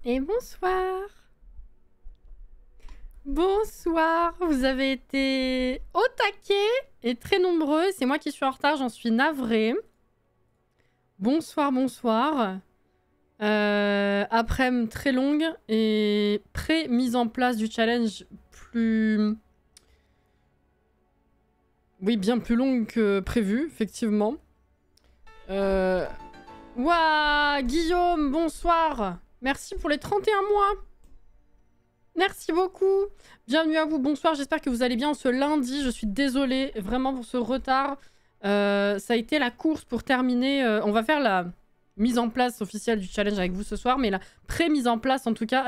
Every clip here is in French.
Et bonsoir. Bonsoir, vous avez été au taquet et très nombreux. C'est moi qui suis en retard, j'en suis navrée. Bonsoir, bonsoir. Après-midi très longue et pré-mise en place du challenge plus... Oui, bien plus longue que prévu, effectivement. Ouah, Guillaume, bonsoir. Merci pour les 31 mois. Merci beaucoup. Bienvenue à vous, bonsoir. J'espère que vous allez bien ce lundi. Je suis désolée vraiment pour ce retard. Ça a été la course pour terminer. On va faire la mise en place officielle du challenge avec vous ce soir, mais la pré-mise en place en tout cas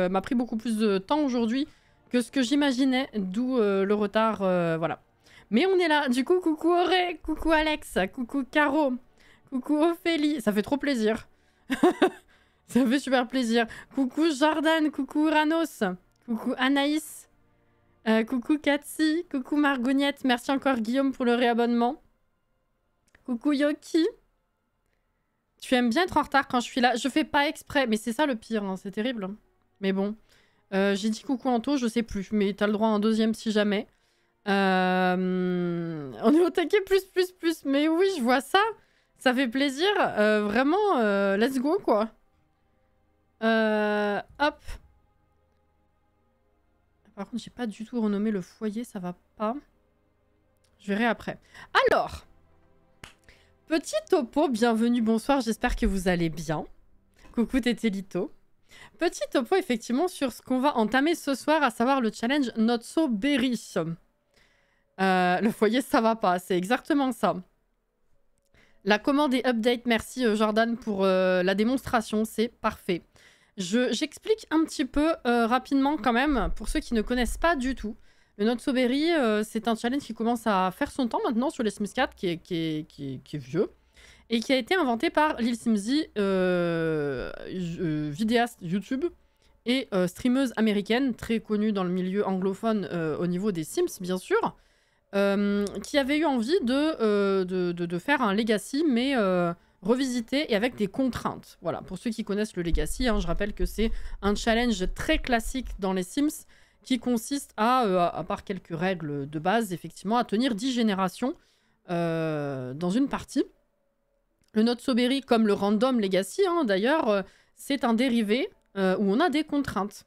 m'a pris beaucoup plus de temps aujourd'hui que ce que j'imaginais, d'où le retard. Voilà. Mais on est là. Du coup, coucou Auré, coucou Alex, coucou Caro, coucou Ophélie. Ça fait trop plaisir. Ça fait super plaisir. Coucou Jordan, coucou Uranos, coucou Anaïs, coucou Cathy, coucou Margoniette. Merci encore Guillaume pour le réabonnement. Coucou Yoki. Tu aimes bien être en retard quand je suis là. Je fais pas exprès, mais c'est ça le pire, hein. C'est terrible. Mais bon. J'ai dit coucou Anto, je sais plus, mais t'as le droit à un deuxième si jamais. On est au taquet plus. Mais oui, je vois ça. Ça fait plaisir. Vraiment, let's go quoi. Hop. Par contre, j'ai pas du tout renommé le foyer, ça va pas. Je verrai après. Alors, petit topo, bienvenue, bonsoir, j'espère que vous allez bien. Coucou Tétélito. Petit topo, effectivement, sur ce qu'on va entamer ce soir, à savoir le challenge Not So Berry. Le foyer, ça va pas, c'est exactement ça. La commande est update, merci Jordan pour la démonstration, c'est parfait. J'explique un petit peu rapidement quand même, pour ceux qui ne connaissent pas du tout. Le Not So Berry, c'est un challenge qui commence à faire son temps maintenant sur les Sims 4, qui est vieux, et qui a été inventé par Lil Simzy, vidéaste YouTube, et streameuse américaine, très connue dans le milieu anglophone au niveau des Sims, bien sûr, qui avait eu envie de faire un legacy, mais... revisité et avec des contraintes. Voilà, pour ceux qui connaissent le Legacy, hein, je rappelle que c'est un challenge très classique dans les Sims qui consiste à part quelques règles de base, effectivement, à tenir 10 générations dans une partie. Le Not So Berry, comme le Random Legacy, hein, d'ailleurs, c'est un dérivé où on a des contraintes.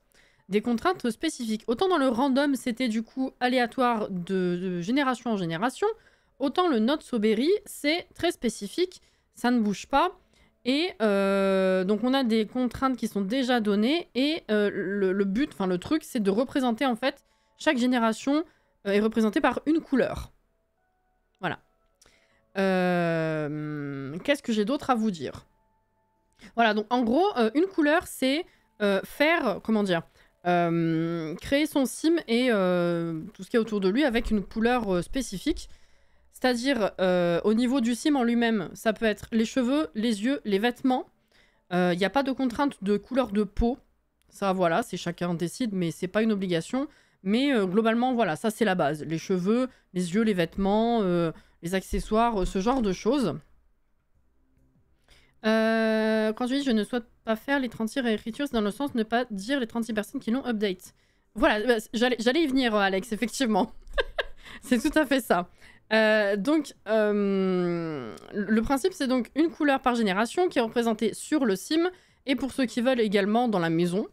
Des contraintes spécifiques. Autant dans le Random, c'était du coup aléatoire de génération en génération, autant le Not So Berry, c'est très spécifique. Ça ne bouge pas. Et donc, on a des contraintes qui sont déjà données. Et le but, enfin, le truc, c'est de représenter, en fait, chaque génération est représentée par une couleur. Voilà. Qu'est-ce que j'ai d'autre à vous dire? Voilà, donc, en gros, une couleur, c'est faire, comment dire, créer son sim et tout ce qui est autour de lui avec une couleur spécifique. C'est-à-dire, au niveau du sim en lui-même, ça peut être les cheveux, les yeux, les vêtements. Il n'y a pas de contrainte de couleur de peau. Ça, voilà, c'est chacun décide, mais c'est pas une obligation. Mais globalement, voilà, ça c'est la base. Les cheveux, les yeux, les vêtements, les accessoires, ce genre de choses. Quand je dis je ne souhaite pas faire les 36 réécritures, c'est dans le sens de ne pas dire les 36 personnes qui l'ont update. Voilà, j'allais y venir, Alex, effectivement. C'est tout à fait ça. Donc, le principe, c'est donc une couleur par génération qui est représentée sur le sim et pour ceux qui veulent également dans la maison.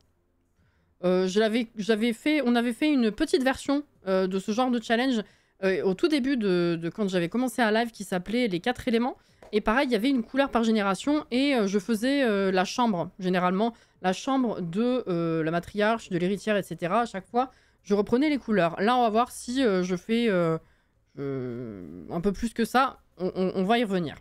On avait fait une petite version de ce genre de challenge au tout début de quand j'avais commencé à live qui s'appelait les 4 éléments. Et pareil, il y avait une couleur par génération et je faisais la chambre, généralement, la chambre de la matriarche, de l'héritière, etc. À chaque fois, je reprenais les couleurs. Là, on va voir si je fais... un peu plus que ça, on va y revenir.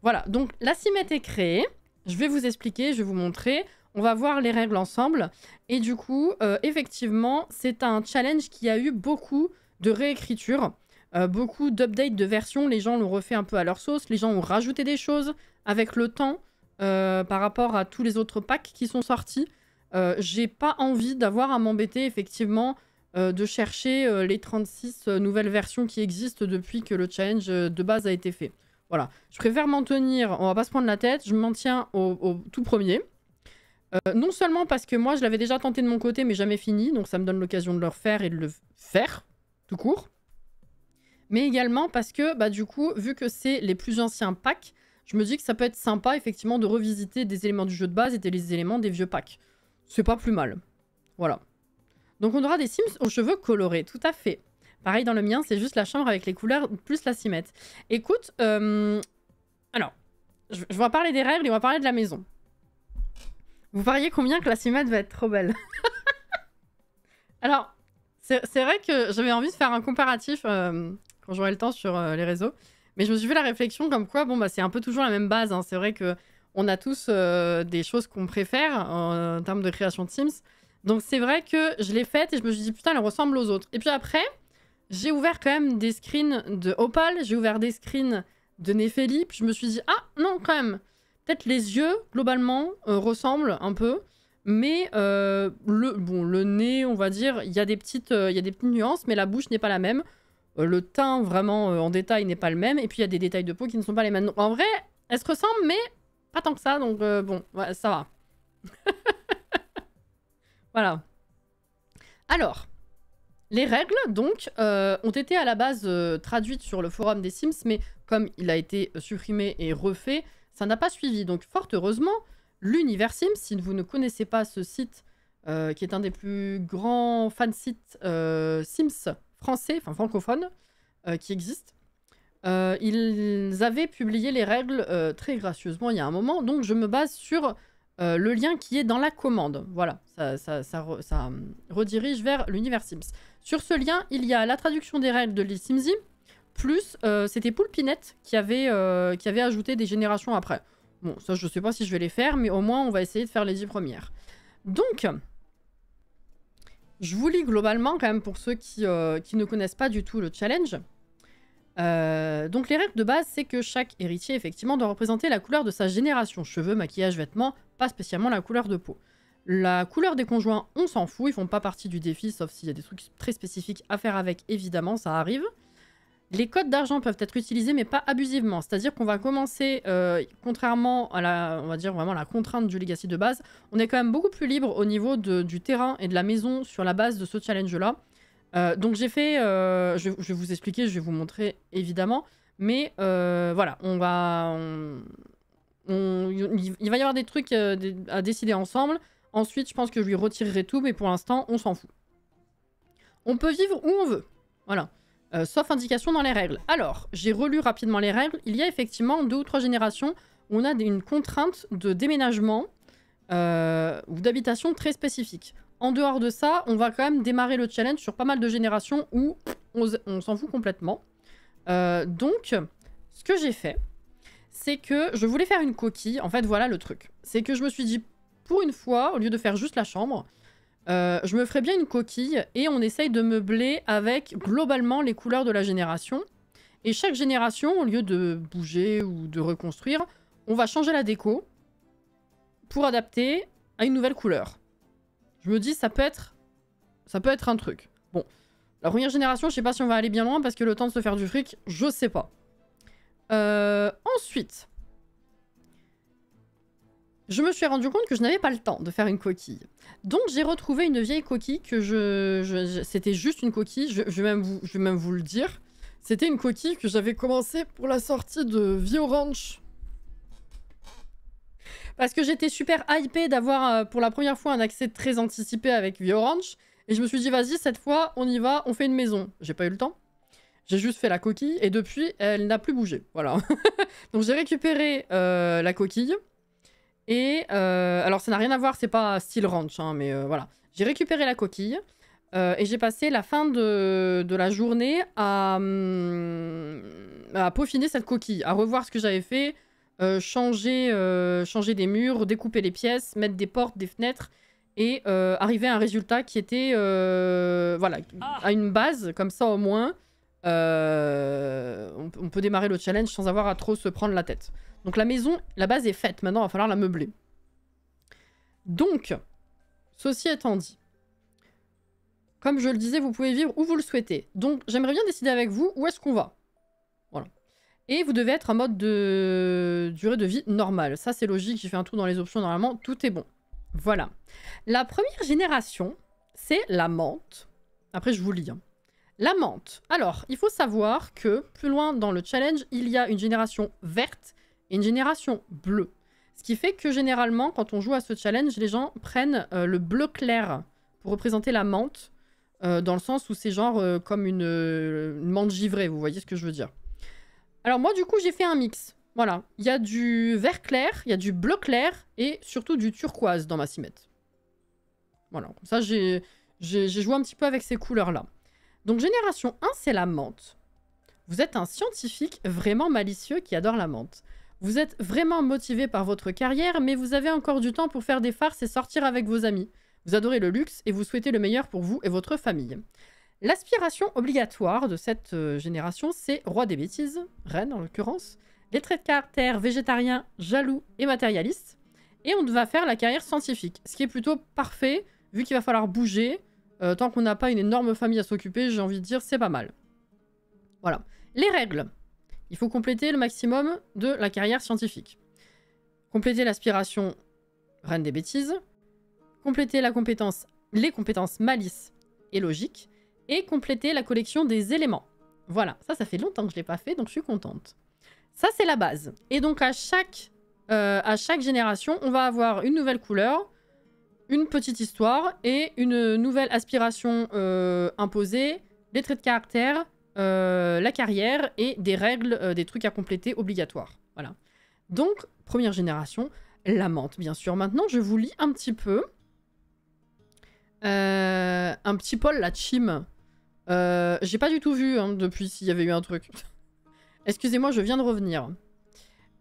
Voilà, donc la sim est créée. Je vais vous expliquer, je vais vous montrer. On va voir les règles ensemble. Et du coup, effectivement, c'est un challenge qui a eu beaucoup de réécriture, beaucoup d'updates de versions. Les gens l'ont refait un peu à leur sauce. Les gens ont rajouté des choses avec le temps par rapport à tous les autres packs qui sont sortis. J'ai pas envie d'avoir à m'embêter, effectivement, de chercher les 36 nouvelles versions qui existent depuis que le challenge de base a été fait. Voilà, je préfère m'en tenir, on va pas se prendre la tête, je m'en tiens au tout premier. Non seulement parce que moi, je l'avais déjà tenté de mon côté, mais jamais fini, donc ça me donne l'occasion de le refaire et de le faire, tout court. Mais également parce que, bah, du coup, vu que c'est les plus anciens packs, je me dis que ça peut être sympa, effectivement, de revisiter des éléments du jeu de base et des éléments des vieux packs. C'est pas plus mal. Voilà. Donc on aura des Sims aux cheveux colorés, tout à fait. Pareil dans le mien, c'est juste la chambre avec les couleurs plus la cimette. Écoute, alors, je vais parler des règles et on va parler de la maison. Vous pariez combien que la cimette va être trop belle? Alors, c'est vrai que j'avais envie de faire un comparatif quand j'aurai le temps sur les réseaux. Mais je me suis fait la réflexion comme quoi, bon, bah, c'est un peu toujours la même base. Hein. C'est vrai qu'on a tous des choses qu'on préfère en termes de création de Sims. Donc c'est vrai que je l'ai faite et je me suis dit, putain, elle ressemble aux autres. Et puis après, j'ai ouvert quand même des screens de Opal, j'ai ouvert des screens de Néphélie, puis je me suis dit, ah non, quand même, peut-être les yeux, globalement, ressemblent un peu. Mais le nez, on va dire, il y a des petites nuances, mais la bouche n'est pas la même. Le teint, vraiment, en détail, n'est pas le même. Et puis, il y a des détails de peau qui ne sont pas les mêmes. Donc, en vrai, elles se ressemblent, mais pas tant que ça. Donc, bon, ouais, ça va. Voilà. Alors, les règles, donc, ont été à la base traduites sur le forum des Sims, mais comme il a été supprimé et refait, ça n'a pas suivi. Donc, fort heureusement, l'univers Sims, si vous ne connaissez pas ce site, qui est un des plus grands fansites Sims français, enfin francophones, qui existent, ils avaient publié les règles très gracieusement il y a un moment, donc je me base sur le lien qui est dans la commande. Voilà, ça redirige vers l'univers Sims. Sur ce lien, il y a la traduction des règles de l'Simsy, plus c'était Poulpinette qui avait ajouté des générations après. Bon, ça je sais pas si je vais les faire, mais au moins on va essayer de faire les 10 premières. Donc, je vous lis globalement quand même pour ceux qui ne connaissent pas du tout le challenge. Donc les règles de base, c'est que chaque héritier, effectivement, doit représenter la couleur de sa génération. Cheveux, maquillage, vêtements, pas spécialement la couleur de peau. La couleur des conjoints, on s'en fout, ils font pas partie du défi, sauf s'il y a des trucs très spécifiques à faire avec, évidemment, ça arrive. Les codes d'argent peuvent être utilisés, mais pas abusivement. C'est-à-dire qu'on va commencer, contrairement à on va dire vraiment la contrainte du Legacy de base, on est quand même beaucoup plus libre au niveau du terrain et de la maison sur la base de ce challenge-là. Donc j'ai fait, je vais vous expliquer, je vais vous montrer évidemment, mais voilà, il va y avoir des trucs à décider ensemble. Ensuite, je pense que je lui retirerai tout, mais pour l'instant, on s'en fout. On peut vivre où on veut, voilà. Sauf indication dans les règles. Alors, j'ai relu rapidement les règles. Il y a effectivement 2 ou 3 générations où on a une contrainte de déménagement ou d'habitation très spécifique. En dehors de ça, on va quand même démarrer le challenge sur pas mal de générations où on s'en fout complètement. Donc, ce que j'ai fait, c'est que je voulais faire une coquille. En fait, voilà le truc. C'est que je me suis dit, pour une fois, au lieu de faire juste la chambre, je me ferais bien une coquille et on essaye de meubler avec globalement les couleurs de la génération. Et chaque génération, au lieu de bouger ou de reconstruire, on va changer la déco pour adapter à une nouvelle couleur. Je me dis, ça peut être un truc. Bon, la première génération, je sais pas si on va aller bien loin parce que le temps de se faire du fric, je sais pas. Ensuite, je me suis rendu compte que je n'avais pas le temps de faire une coquille. Donc j'ai retrouvé une vieille coquille que c'était juste une coquille, je vais même vous le dire. C'était une coquille que j'avais commencé pour la sortie de Viorange. Parce que j'étais super hypée d'avoir pour la première fois un accès très anticipé avec Viorange. Et je me suis dit, vas-y, cette fois, on y va, on fait une maison. J'ai pas eu le temps. J'ai juste fait la coquille et depuis, elle n'a plus bougé. Voilà. Donc j'ai récupéré la coquille. Et alors ça n'a rien à voir, c'est pas style ranch, hein, mais voilà. J'ai récupéré la coquille et j'ai passé la fin de la journée à peaufiner cette coquille, à revoir ce que j'avais fait, changer des murs, découper les pièces, mettre des portes, des fenêtres et arriver à un résultat qui était voilà, à une base, comme ça au moins on peut démarrer le challenge sans avoir à trop se prendre la tête. Donc la maison, la base est faite, maintenant il va falloir la meubler. Donc, ceci étant dit, comme je le disais, vous pouvez vivre où vous le souhaitez. Donc j'aimerais bien décider avec vous où est-ce qu'on va. Voilà. Et vous devez être en mode de durée de vie normale. Ça c'est logique, j'ai fait un tour dans les options normalement, tout est bon. Voilà. La première génération, c'est la menthe. Après, je vous lis. Hein. La menthe. Alors, il faut savoir que plus loin dans le challenge, il y a une génération verte et une génération bleue. Ce qui fait que généralement, quand on joue à ce challenge, les gens prennent le bleu clair pour représenter la menthe, dans le sens où c'est genre comme une menthe givrée, vous voyez ce que je veux dire. Alors moi, du coup, j'ai fait un mix. Voilà, il y a du vert clair, il y a du bleu clair et surtout du turquoise dans ma cimette. Voilà, comme ça, j'ai joué un petit peu avec ces couleurs-là. Donc, génération 1, c'est la menthe. Vous êtes un scientifique vraiment malicieux qui adore la menthe. Vous êtes vraiment motivé par votre carrière, mais vous avez encore du temps pour faire des farces et sortir avec vos amis. Vous adorez le luxe et vous souhaitez le meilleur pour vous et votre famille. L'aspiration obligatoire de cette génération, c'est roi des bêtises, reine en l'occurrence, les traits de caractère végétarien, jaloux et matérialiste. Et on va faire la carrière scientifique, ce qui est plutôt parfait, vu qu'il va falloir bouger. Tant qu'on n'a pas une énorme famille à s'occuper, j'ai envie de dire, c'est pas mal. Voilà. Les règles. Il faut compléter le maximum de la carrière scientifique. Compléter l'aspiration reine des bêtises. Compléter la compétence, les compétences malice et logique. Et compléter la collection des éléments. Voilà. Ça fait longtemps que je ne l'ai pas fait, donc je suis contente. Ça, c'est la base. Et donc, à chaque génération, on va avoir une nouvelle couleur, une petite histoire et une nouvelle aspiration imposée, des traits de caractère, la carrière et des règles, des trucs à compléter obligatoires. Voilà. Donc, première génération, la menthe, bien sûr. Maintenant, je vous lis un petit peu. Un petit Paul, la chim. J'ai pas du tout vu hein, depuis s'il y avait eu un truc. Excusez-moi, je viens de revenir.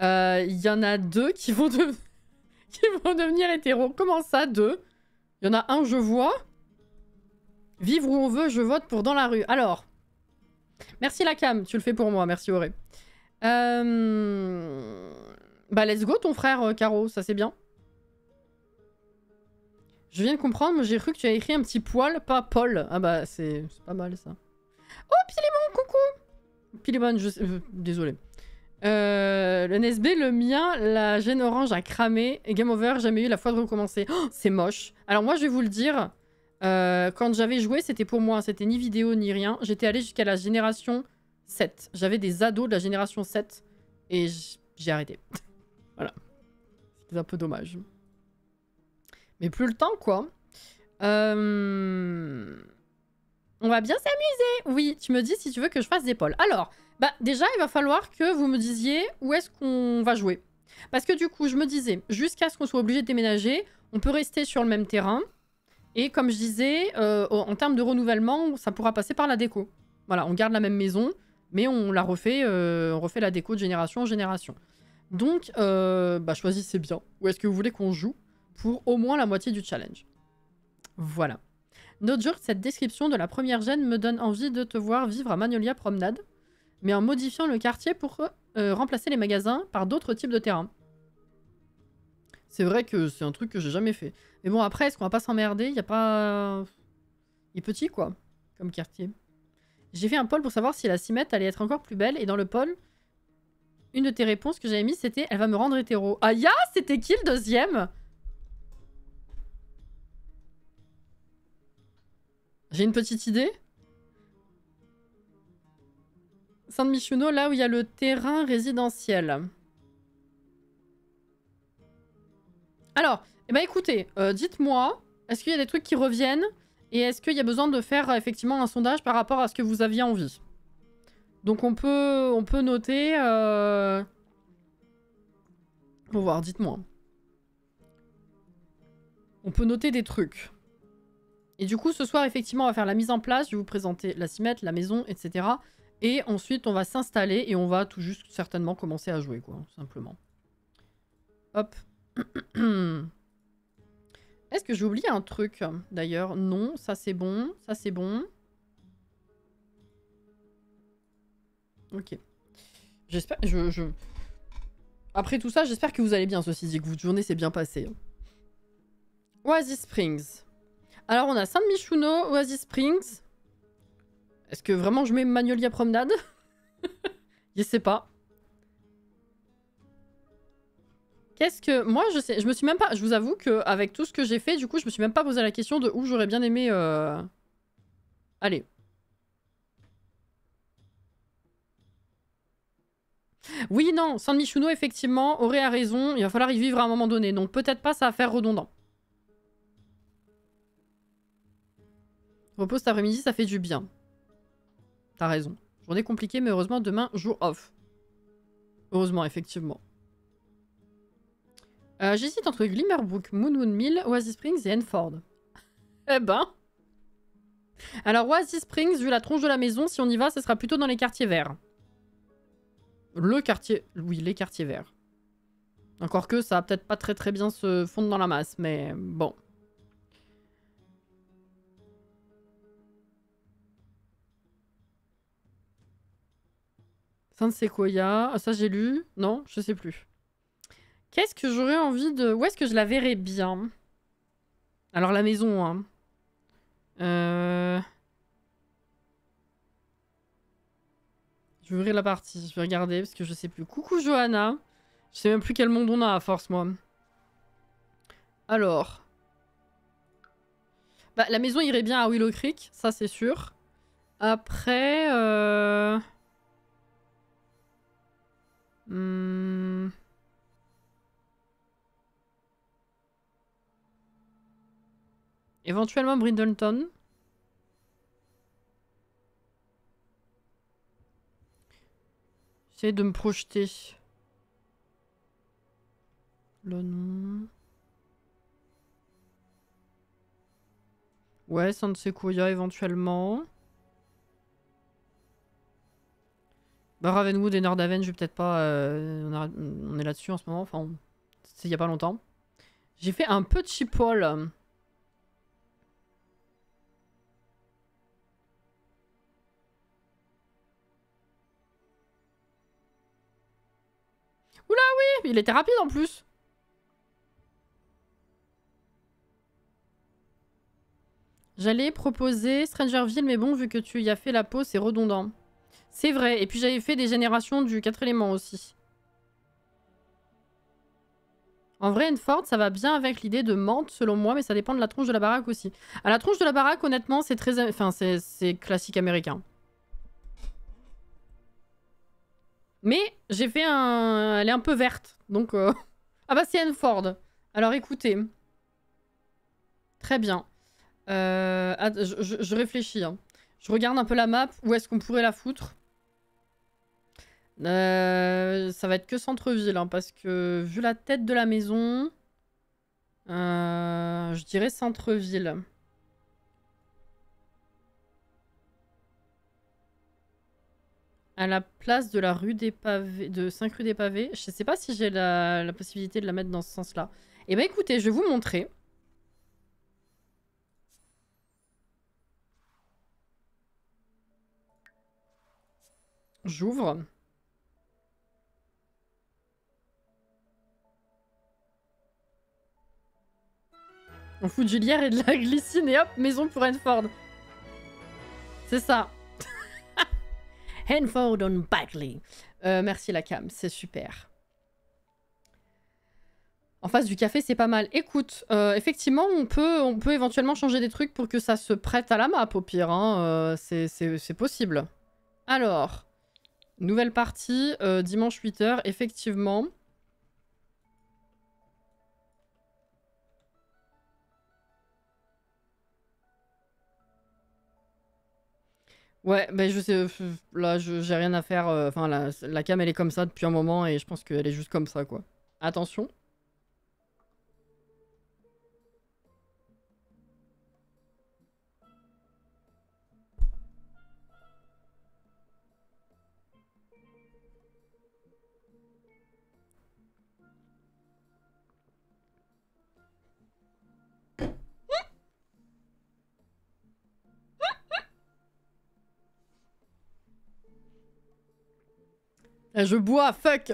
Il y en a deux qui vont devenir hétéros. Comment ça, deux? Il y en a un, je vois. Vivre où on veut, je vote pour dans la rue. Alors, merci la cam, tu le fais pour moi, merci Auré. Bah, let's go ton frère, Caro, ça c'est bien. Je viens de comprendre, j'ai cru que tu as écrit un petit poil, pas Paul. Ah bah, c'est pas mal ça. Oh, Pilimon, coucou! Pilimon, désolé. Le NSB, le mien, la gêne orange a cramé. Et game over, jamais eu la foi de recommencer. Oh, c'est moche. Alors moi, je vais vous le dire. Quand j'avais joué, c'était pour moi. C'était ni vidéo, ni rien. J'étais allée jusqu'à la génération 7. J'avais des ados de la génération 7. Et j'ai arrêté. Voilà. C'était un peu dommage. Mais plus le temps, quoi. On va bien s'amuser. Oui, tu me dis si tu veux que je fasse des polls. Alors... Bah déjà, il va falloir que vous me disiez où est-ce qu'on va jouer. Parce que du coup, je me disais, jusqu'à ce qu'on soit obligé de déménager, on peut rester sur le même terrain. Et comme je disais, en termes de renouvellement, ça pourra passer par la déco. Voilà, on garde la même maison, mais on la refait, on refait la déco de génération en génération. Donc, bah choisissez bien où est-ce que vous voulez qu'on joue pour au moins la moitié du challenge. Voilà. Notre jour, cette description de la première gêne me donne envie de te voir vivre à Magnolia Promenade, mais en modifiant le quartier pour remplacer les magasins par d'autres types de terrains. C'est vrai que c'est un truc que j'ai jamais fait. Mais bon, après, est-ce qu'on va pas s'emmerder? Il y a pas... Il est petit, quoi, comme quartier. J'ai fait un poll pour savoir si la cimette allait être encore plus belle, et dans le poll, une de tes réponses que j'avais mis, c'était « Elle va me rendre hétéro ». Ah, ya, c'était qui le deuxième? J'ai une petite idée. Saint-Michuno, là où il y a le terrain résidentiel. Alors, eh ben écoutez, dites-moi, est-ce qu'il y a des trucs qui reviennent? Et est-ce qu'il y a besoin de faire effectivement un sondage par rapport à ce que vous aviez envie? Donc on peut noter... On va voir, dites-moi. On peut noter des trucs. Et du coup, ce soir, effectivement, on va faire la mise en place. Je vais vous présenter la cimette, la maison, etc. Et ensuite, on va s'installer et on va tout juste certainement commencer à jouer, quoi, simplement. Hop. Est-ce que j'ai oublié un truc, d'ailleurs? Non, ça c'est bon, ça c'est bon. Ok. J'espère... Après tout ça, j'espère que vous allez bien, ceci dit, que votre journée s'est bien passée. Oasis Springs. Alors, on a Saint-Michuno, Oasis Springs... Est-ce que vraiment je mets Magnolia Promenade? Je sais pas. Qu'est-ce que... Moi, je sais... Je me suis même pas... Je vous avoue qu'avec tout ce que j'ai fait, du coup, je me suis même pas posé la question de où j'aurais bien aimé... Allez. Oui, non, San Michuno, effectivement, aurait raison. Il va falloir y vivre à un moment donné. Donc peut-être pas ça va faire redondant. Repos cet après-midi, ça fait du bien. T'as raison. Journée compliquée, mais heureusement, demain, jour off. Heureusement, effectivement. J'hésite entre Glimmerbrook, Moonwood Mill, Oasis Springs et Enford. Eh ben... Alors, Oasis Springs, vu la tronche de la maison, si on y va, ce sera plutôt dans les quartiers verts. Le quartier... Oui, les quartiers verts. Encore que ça va peut-être pas très bien se fondre dans la masse, mais bon. Saint Sequoia... Ah, ça j'ai lu. Non, je sais plus. Qu'est-ce que j'aurais envie de... Où est-ce que je la verrais bien? Alors la maison, hein. Je vais ouvrir la partie, je vais regarder parce que je sais plus. Coucou Johanna. Je sais même plus quel monde on a à force, moi. Alors. Bah, la maison irait bien à Willow Creek, ça c'est sûr. Après... Éventuellement Brindleton. J'essaie de me projeter. Le nom... Ouais, San Sequoia éventuellement. Bah, Ravenwood et Nordhaven, je vais peut-être pas... on est là-dessus en ce moment, enfin... C'est il y a pas longtemps. J'ai fait un petit poll. Oula, oui! Il était rapide en plus! J'allais proposer Strangerville, mais bon, vu que tu y as fait la pause, c'est redondant. C'est vrai, et puis j'avais fait des générations du 4 éléments aussi. En vrai, Enford, ça va bien avec l'idée de Mantes, selon moi, mais ça dépend de la tronche de la baraque aussi. À la tronche de la baraque, honnêtement, c'est très... Enfin, c'est classique américain. Mais j'ai fait un... Elle est un peu verte, donc... Ah bah, c'est Enford. Alors, écoutez. Très bien. Je réfléchis. Hein. Je regarde un peu la map. Où est-ce qu'on pourrait la foutre? Ça va être que centre-ville, hein, parce que vu la tête de la maison, je dirais centre-ville. À la place de la rue des Pavés, de 5 rue des Pavés. Je sais pas si j'ai la possibilité de la mettre dans ce sens-là. Eh ben écoutez, je vais vous montrer. J'ouvre. On fout du lierre et de la glycine et hop, maison pour Enford. C'est ça. Enford on Bagley. Merci la cam, c'est super. En face du café, c'est pas mal. Écoute, effectivement, on peut éventuellement changer des trucs pour que ça se prête à la map, au pire. Hein. C'est possible. Alors, nouvelle partie, dimanche 8h, effectivement. Ouais, ben je sais, là, j'ai rien à faire. Enfin, la cam, elle est comme ça depuis un moment et je pense qu'elle est juste comme ça, quoi. Attention. Je bois, fuck.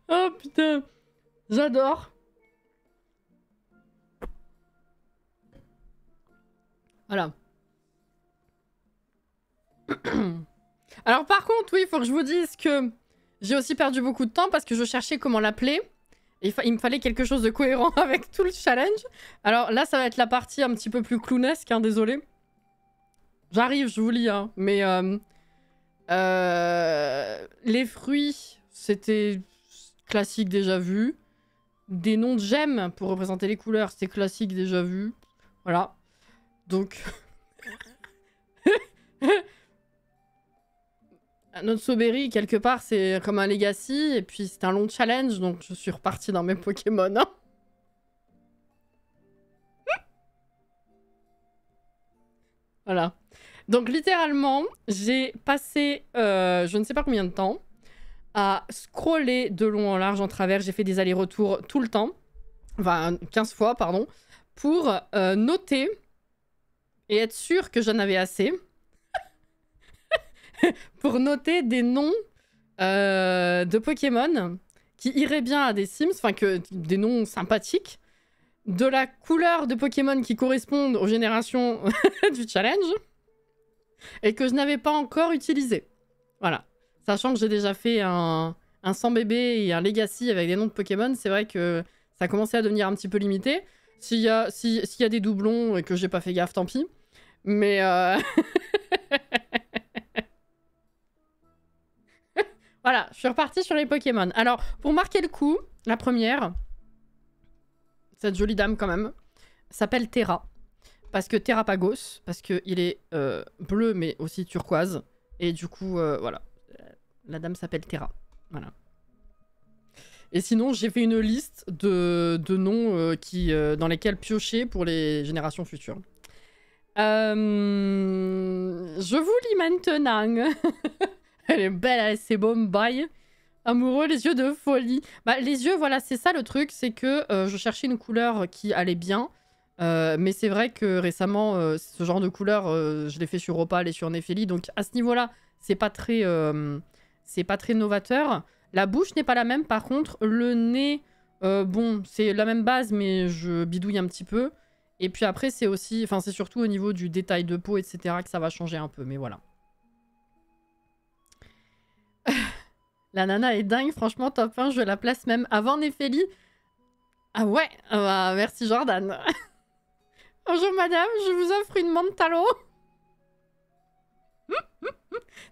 Oh putain, j'adore. Voilà. Alors par contre, oui, il faut que je vous dise que j'ai aussi perdu beaucoup de temps parce que je cherchais comment l'appeler. Et il me fallait quelque chose de cohérent avec tout le challenge. Alors là, ça va être la partie un petit peu plus clownesque, hein, désolé. J'arrive, je vous lis, hein. Mais les fruits, c'était classique déjà vu. Des noms de gemmes pour représenter les couleurs, c'était classique déjà vu. Voilà. Donc... Notre Soberry, quelque part, c'est comme un legacy, et puis c'est un long challenge, donc je suis repartie dans mes Pokémon. Hein. Voilà. Donc littéralement, j'ai passé je ne sais pas combien de temps à scroller de long en large en travers. J'ai fait des allers-retours tout le temps, enfin 15 fois, pardon, pour noter et être sûr que j'en avais assez. Pour noter des noms de Pokémon qui iraient bien à des Sims, enfin des noms sympathiques, de la couleur de Pokémon qui correspondent aux générations du challenge, et que je n'avais pas encore utilisé. Voilà. Sachant que j'ai déjà fait un 100 bébé et un Legacy avec des noms de Pokémon, c'est vrai que ça commençait à devenir un petit peu limité. S'il y a des doublons et que j'ai pas fait gaffe, tant pis. Mais... Voilà, je suis repartie sur les Pokémon. Alors, pour marquer le coup, la première, cette jolie dame quand même, s'appelle Terra. Parce que Terrapagos, parce qu'il est bleu mais aussi turquoise. Et du coup, voilà. La dame s'appelle Terra. Voilà. Et sinon, j'ai fait une liste de noms dans lesquels piocher pour les générations futures. Je vous lis maintenant. Elle est belle, elle, c'est bon, bye. Amoureux, les yeux de folie. Bah, les yeux, voilà, c'est ça le truc, c'est que je cherchais une couleur qui allait bien. Mais c'est vrai que récemment, ce genre de couleur, je l'ai fait sur Opal et sur Néphélie. Donc à ce niveau-là, c'est pas très novateur. La bouche n'est pas la même, par contre. Le nez, bon, c'est la même base, mais je bidouille un petit peu. Et puis après, c'est aussi... Enfin, c'est surtout au niveau du détail de peau, etc. que ça va changer un peu, mais voilà. La nana est dingue, franchement, top 1, je la place même avant Néphélie. Ah ouais, merci Jordan. Bonjour madame, je vous offre une menthe talon.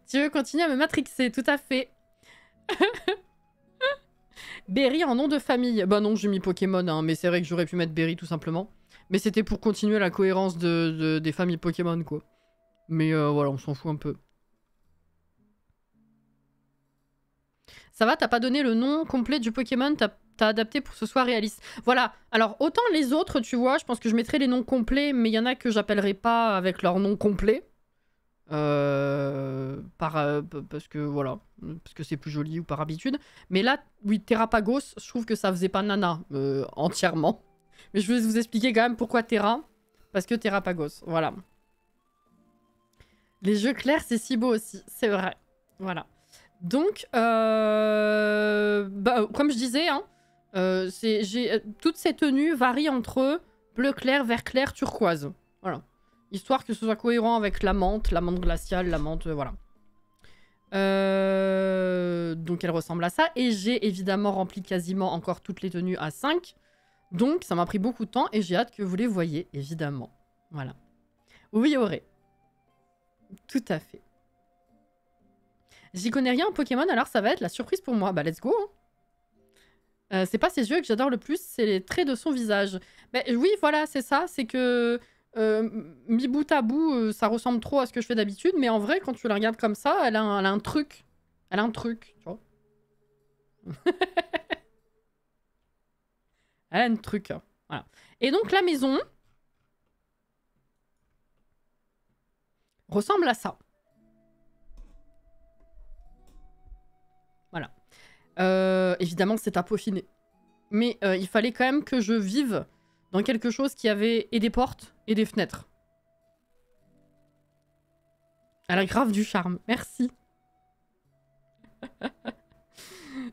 Tu veux continuer à me matrixer, tout à fait. Berry en nom de famille. Bah non, j'ai mis Pokémon, hein, mais c'est vrai que j'aurais pu mettre Berry tout simplement. Mais c'était pour continuer la cohérence des familles Pokémon, quoi. Mais voilà, on s'en fout un peu. Ça va, t'as pas donné le nom complet du Pokémon, t'as adapté pour que ce soit réaliste. Voilà, alors autant les autres, tu vois, je pense que je mettrais les noms complets, mais il y en a que j'appellerai pas avec leur nom complet. Parce que voilà, parce que c'est plus joli ou par habitude. Mais là, oui, Terrapagos, je trouve que ça faisait pas nana entièrement. Mais je vais vous expliquer quand même pourquoi Terra. Parce que Terrapagos, voilà. Les yeux clairs, c'est si beau aussi, c'est vrai. Voilà. Donc, bah, comme je disais, hein, toutes ces tenues varient entre bleu clair, vert clair, turquoise. Voilà. Histoire que ce soit cohérent avec la menthe glaciale, la menthe, voilà. Donc elle ressemble à ça. Et j'ai évidemment rempli quasiment encore toutes les tenues à 5. Donc ça m'a pris beaucoup de temps et j'ai hâte que vous les voyez, évidemment. Voilà. Oui, Auré. Tout à fait. J'y connais rien en Pokémon, alors ça va être la surprise pour moi. Bah, let's go. Hein. C'est pas ses yeux que j'adore le plus, c'est les traits de son visage. Mais oui, voilà, c'est ça. C'est que mi bout à bout, ça ressemble trop à ce que je fais d'habitude. Mais en vrai, quand tu la regardes comme ça, elle a un truc. Elle a un truc, tu vois. Elle a un truc. Voilà. Et donc, la maison ressemble à ça. Voilà. Évidemment, c'est à peaufiner. Mais il fallait quand même que je vive dans quelque chose qui avait et des portes et des fenêtres. Elle a grave du charme. Merci.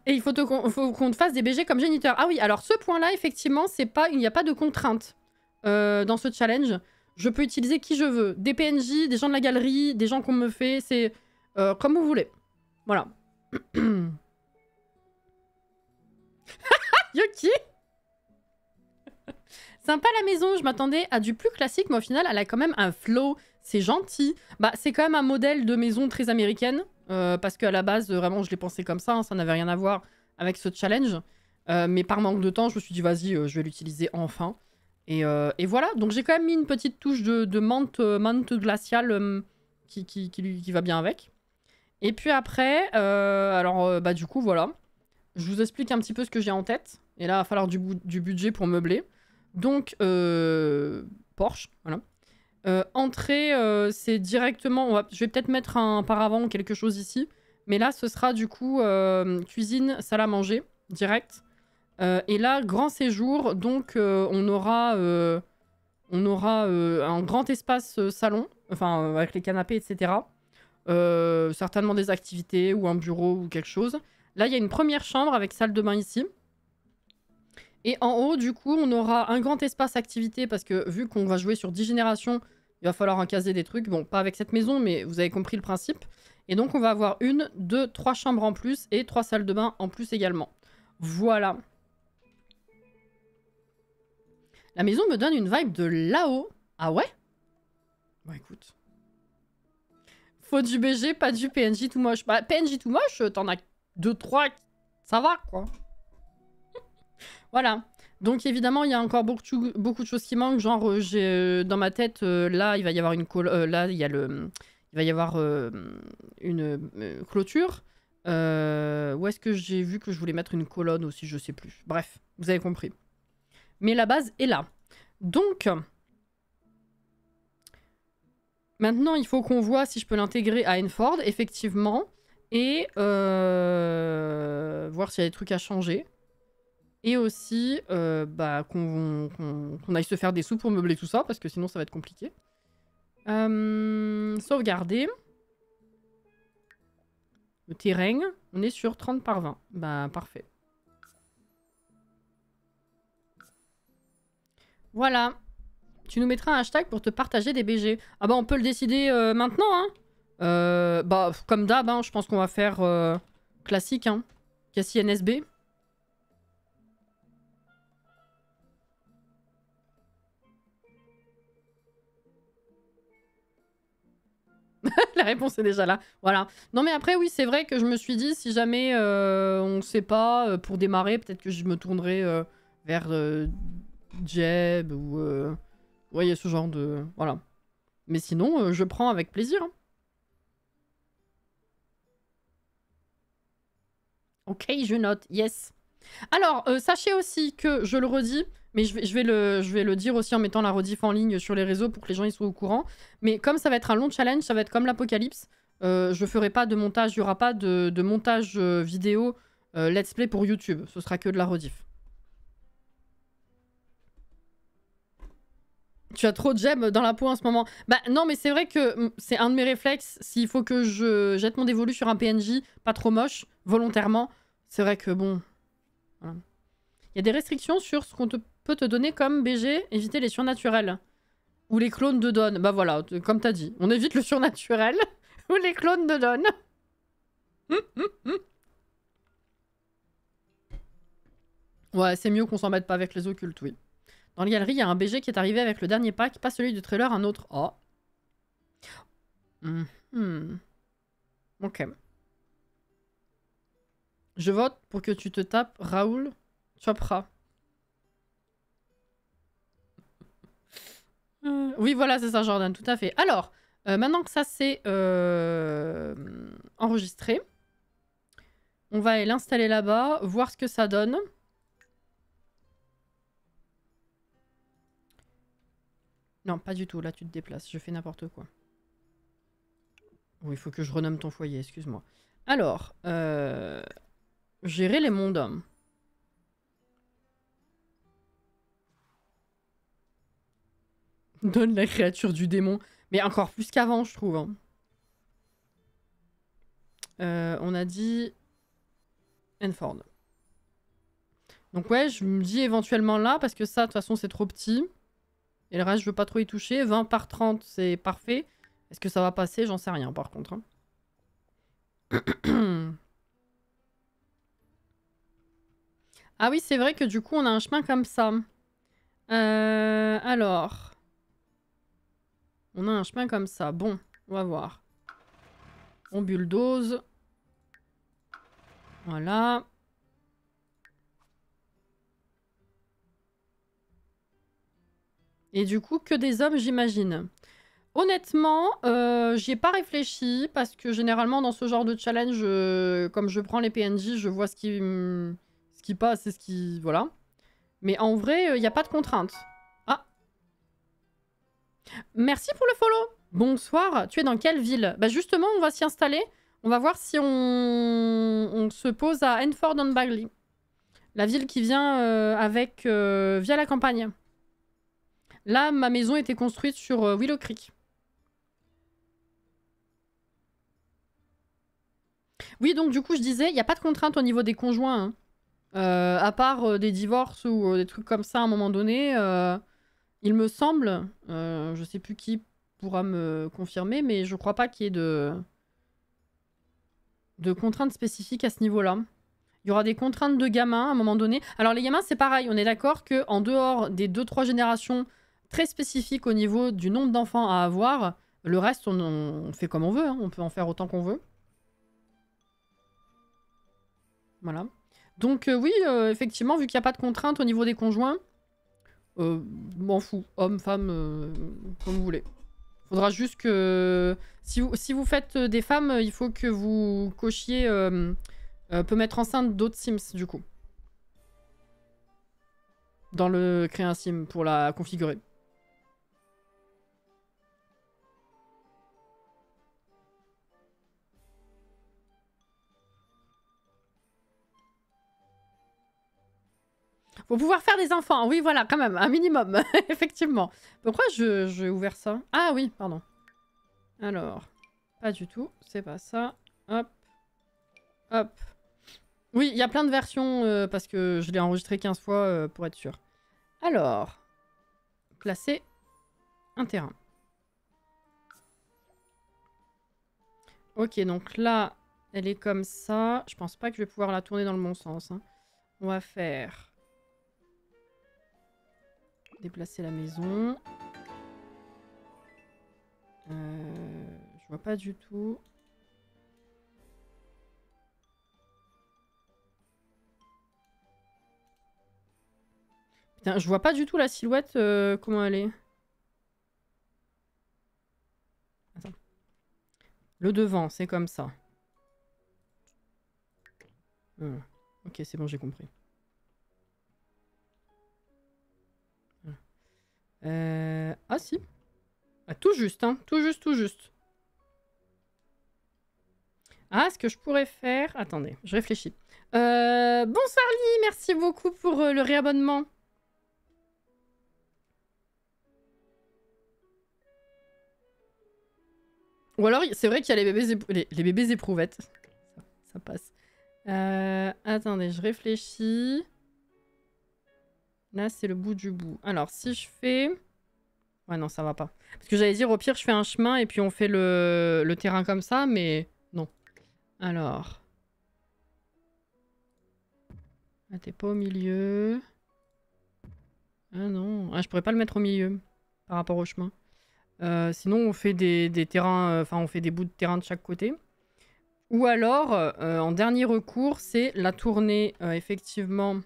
Et il faut qu'on te fasse des BG comme géniteur. Ah oui, alors ce point-là, effectivement, il n'y a pas de contrainte dans ce challenge. Je peux utiliser qui je veux. Des PNJ, des gens de la galerie, des gens qu'on me fait. Comme vous voulez. Voilà. Yoki. Sympa la maison, je m'attendais à du plus classique, mais au final, elle a quand même un flow. C'est gentil. Bah, c'est quand même un modèle de maison très américaine. Parce qu'à la base, vraiment, je l'ai pensé comme ça. Hein, ça n'avait rien à voir avec ce challenge. Mais par manque de temps, je me suis dit, vas-y, je vais l'utiliser enfin. Et voilà. Donc, j'ai quand même mis une petite touche de menthe glaciale qui va bien avec. Et puis après, bah, du coup, voilà. Je vous explique un petit peu ce que j'ai en tête. Et là, il va falloir du budget pour meubler. Donc, Porsche, voilà. Entrée, c'est directement... je vais peut-être mettre un paravent ou quelque chose ici. Mais là, ce sera du coup cuisine, salle à manger, direct. Et là, grand séjour. Donc, on aura un grand espace salon. Enfin, avec les canapés, etc. Certainement des activités ou un bureau ou quelque chose. Là, il y a une première chambre avec salle de bain ici. Et en haut, du coup, on aura un grand espace activité parce que vu qu'on va jouer sur 10 générations, il va falloir caser des trucs. Bon, pas avec cette maison, mais vous avez compris le principe. Et donc, on va avoir 1, 2, 3 chambres en plus et 3 salles de bain en plus également. Voilà. La maison me donne une vibe de là-haut. Ah ouais? Bon, écoute. Faut du BG, pas du PNJ tout moche. Bah, PNJ tout moche, t'en as 2, 3, ça va, quoi. Voilà. Donc évidemment, il y a encore beaucoup de choses qui manquent. Genre, dans ma tête, là, il va y avoir une là, il va y avoir une clôture. Où est-ce que j'ai vu que je voulais mettre une colonne aussi? Je sais plus. Bref, vous avez compris. Mais la base est là. Donc, maintenant, il faut qu'on voit si je peux l'intégrer à Enford, effectivement. Et voir s'il y a des trucs à changer. Et aussi, bah, qu'on aille se faire des sous pour meubler tout ça, parce que sinon ça va être compliqué. Sauvegarder. Le terrain, on est sur 30 par 20. Bah, parfait. Voilà. Tu nous mettras un hashtag pour te partager des BG. Ah bah, on peut le décider maintenant, hein. Bah, comme d'hab, hein, je pense qu'on va faire classique, hein. Cassie NSB. La réponse est déjà là. Voilà. Non, mais après, oui, c'est vrai que je me suis dit, si jamais on sait pas, pour démarrer, peut-être que je me tournerai vers Jeb ou... vous voyez, ce genre de... Voilà. Mais sinon, je prends avec plaisir. Hein. Ok, je note. Yes. Alors, sachez aussi que, je le redis, mais je vais le dire aussi en mettant la rediff en ligne sur les réseaux pour que les gens y soient au courant. Mais comme ça va être un long challenge, ça va être comme l'Apocalypse. Je ferai pas de montage, il n'y aura pas de montage vidéo let's play pour YouTube. Ce sera que de la rediff. Tu as trop de gemmes dans la peau en ce moment. Bah non, mais c'est vrai que c'est un de mes réflexes. S'il faut que je jette mon dévolu sur un PNJ pas trop moche, volontairement, c'est vrai que bon... Voilà. Il y a des restrictions sur ce qu'on peut te donner comme BG, éviter les surnaturels. Ou les clones de Dawn. Bah voilà, comme t'as dit. On évite le surnaturel ou les clones de Dawn. Ouais, c'est mieux qu'on s'en mette pas avec les occultes, oui. Dans les galeries, il y a un BG qui est arrivé avec le dernier pack, pas celui du trailer, un autre. Oh. Ok. Je vote pour que tu te tapes Raoul Chopra. Oui, voilà, c'est ça, Jordan, tout à fait. Alors, maintenant que ça c'est enregistré, on va aller l'installer là-bas, voir ce que ça donne. Non, pas du tout, là tu te déplaces, je fais n'importe quoi. Oui, il faut que je renomme ton foyer, excuse-moi. Alors, gérer les mondes. Donne la créature du démon. Mais encore plus qu'avant, je trouve. Hein. On a dit... Enford. Donc ouais, je me dis éventuellement là, parce que ça, de toute façon, c'est trop petit. Et le reste, je veux pas trop y toucher. 20 par 30, c'est parfait. Est-ce que ça va passer? J'en sais rien, par contre. Hein. Ah oui, c'est vrai que du coup, on a un chemin comme ça. Alors... On a un chemin comme ça. Bon, on va voir. On bulldoze. Voilà. Et du coup, que des hommes, j'imagine. Honnêtement, j'y ai pas réfléchi parce que généralement dans ce genre de challenge, comme je prends les PNJ, je vois ce qui passe et ce qui... Voilà. Mais en vrai, il n'y a pas de contrainte. Ah. Merci pour le follow. Bonsoir. Tu es dans quelle ville? Bah justement, on va s'y installer. On va voir si on se pose à Enford-on-Bagley. La ville qui vient via la campagne. Là, ma maison était construite sur Willow Creek. Oui, donc du coup, je disais, il n'y a pas de contrainte au niveau des conjoints. Hein. À part des divorces ou des trucs comme ça à un moment donné. Il me semble, je sais plus qui pourra me confirmer, mais je crois pas qu'il y ait de contraintes spécifiques à ce niveau-là. Il y aura des contraintes de gamins à un moment donné. Alors les gamins, c'est pareil, on est d'accord qu'en dehors des 2-3 générations très spécifiques au niveau du nombre d'enfants à avoir, le reste, on fait comme on veut, hein. On peut en faire autant qu'on veut. Voilà. Donc oui, effectivement, vu qu'il n'y a pas de contrainte au niveau des conjoints, m'en fous. Homme, femme, comme vous voulez. Faudra juste que... Si vous faites des femmes, il faut que vous cochiez... peut mettre enceinte d'autres Sims, du coup. Dans le créer un Sim, pour la configurer. Faut pouvoir faire des enfants. Oui, voilà, quand même, un minimum. Effectivement. Pourquoi j'ai ouvert ça? Ah oui, pardon. Alors, pas du tout. C'est pas ça. Hop. Hop. Oui, il y a plein de versions parce que je l'ai enregistré 15 fois pour être sûr. Alors, placer un terrain. Ok, donc là, elle est comme ça. Je pense pas que je vais pouvoir la tourner dans le bon sens. Hein. On va faire... Déplacer la maison. Je vois pas du tout. Putain, je vois pas du tout la silhouette, comment elle est. Attends. Le devant, c'est comme ça. Ok, c'est bon, j'ai compris. Ah si. Ah, tout juste, hein. Tout juste, tout juste. Ah, ce que je pourrais faire... Attendez, je réfléchis. Bonsoir Lee, merci beaucoup pour le réabonnement. Ou alors, c'est vrai qu'il y a les bébés éprouvettes. Ça passe. Attendez, je réfléchis. Là, c'est le bout du bout. Alors, si je fais... Ouais, non, ça va pas. Parce que j'allais dire, au pire, je fais un chemin et puis on fait le terrain comme ça, mais non. Alors... Ah, t'es pas au milieu. Ah non. Ah, je pourrais pas le mettre au milieu par rapport au chemin. Sinon, on fait des terrains... Enfin, on fait des bouts de terrain de chaque côté. Ou alors, en dernier recours, c'est la tournée, effectivement...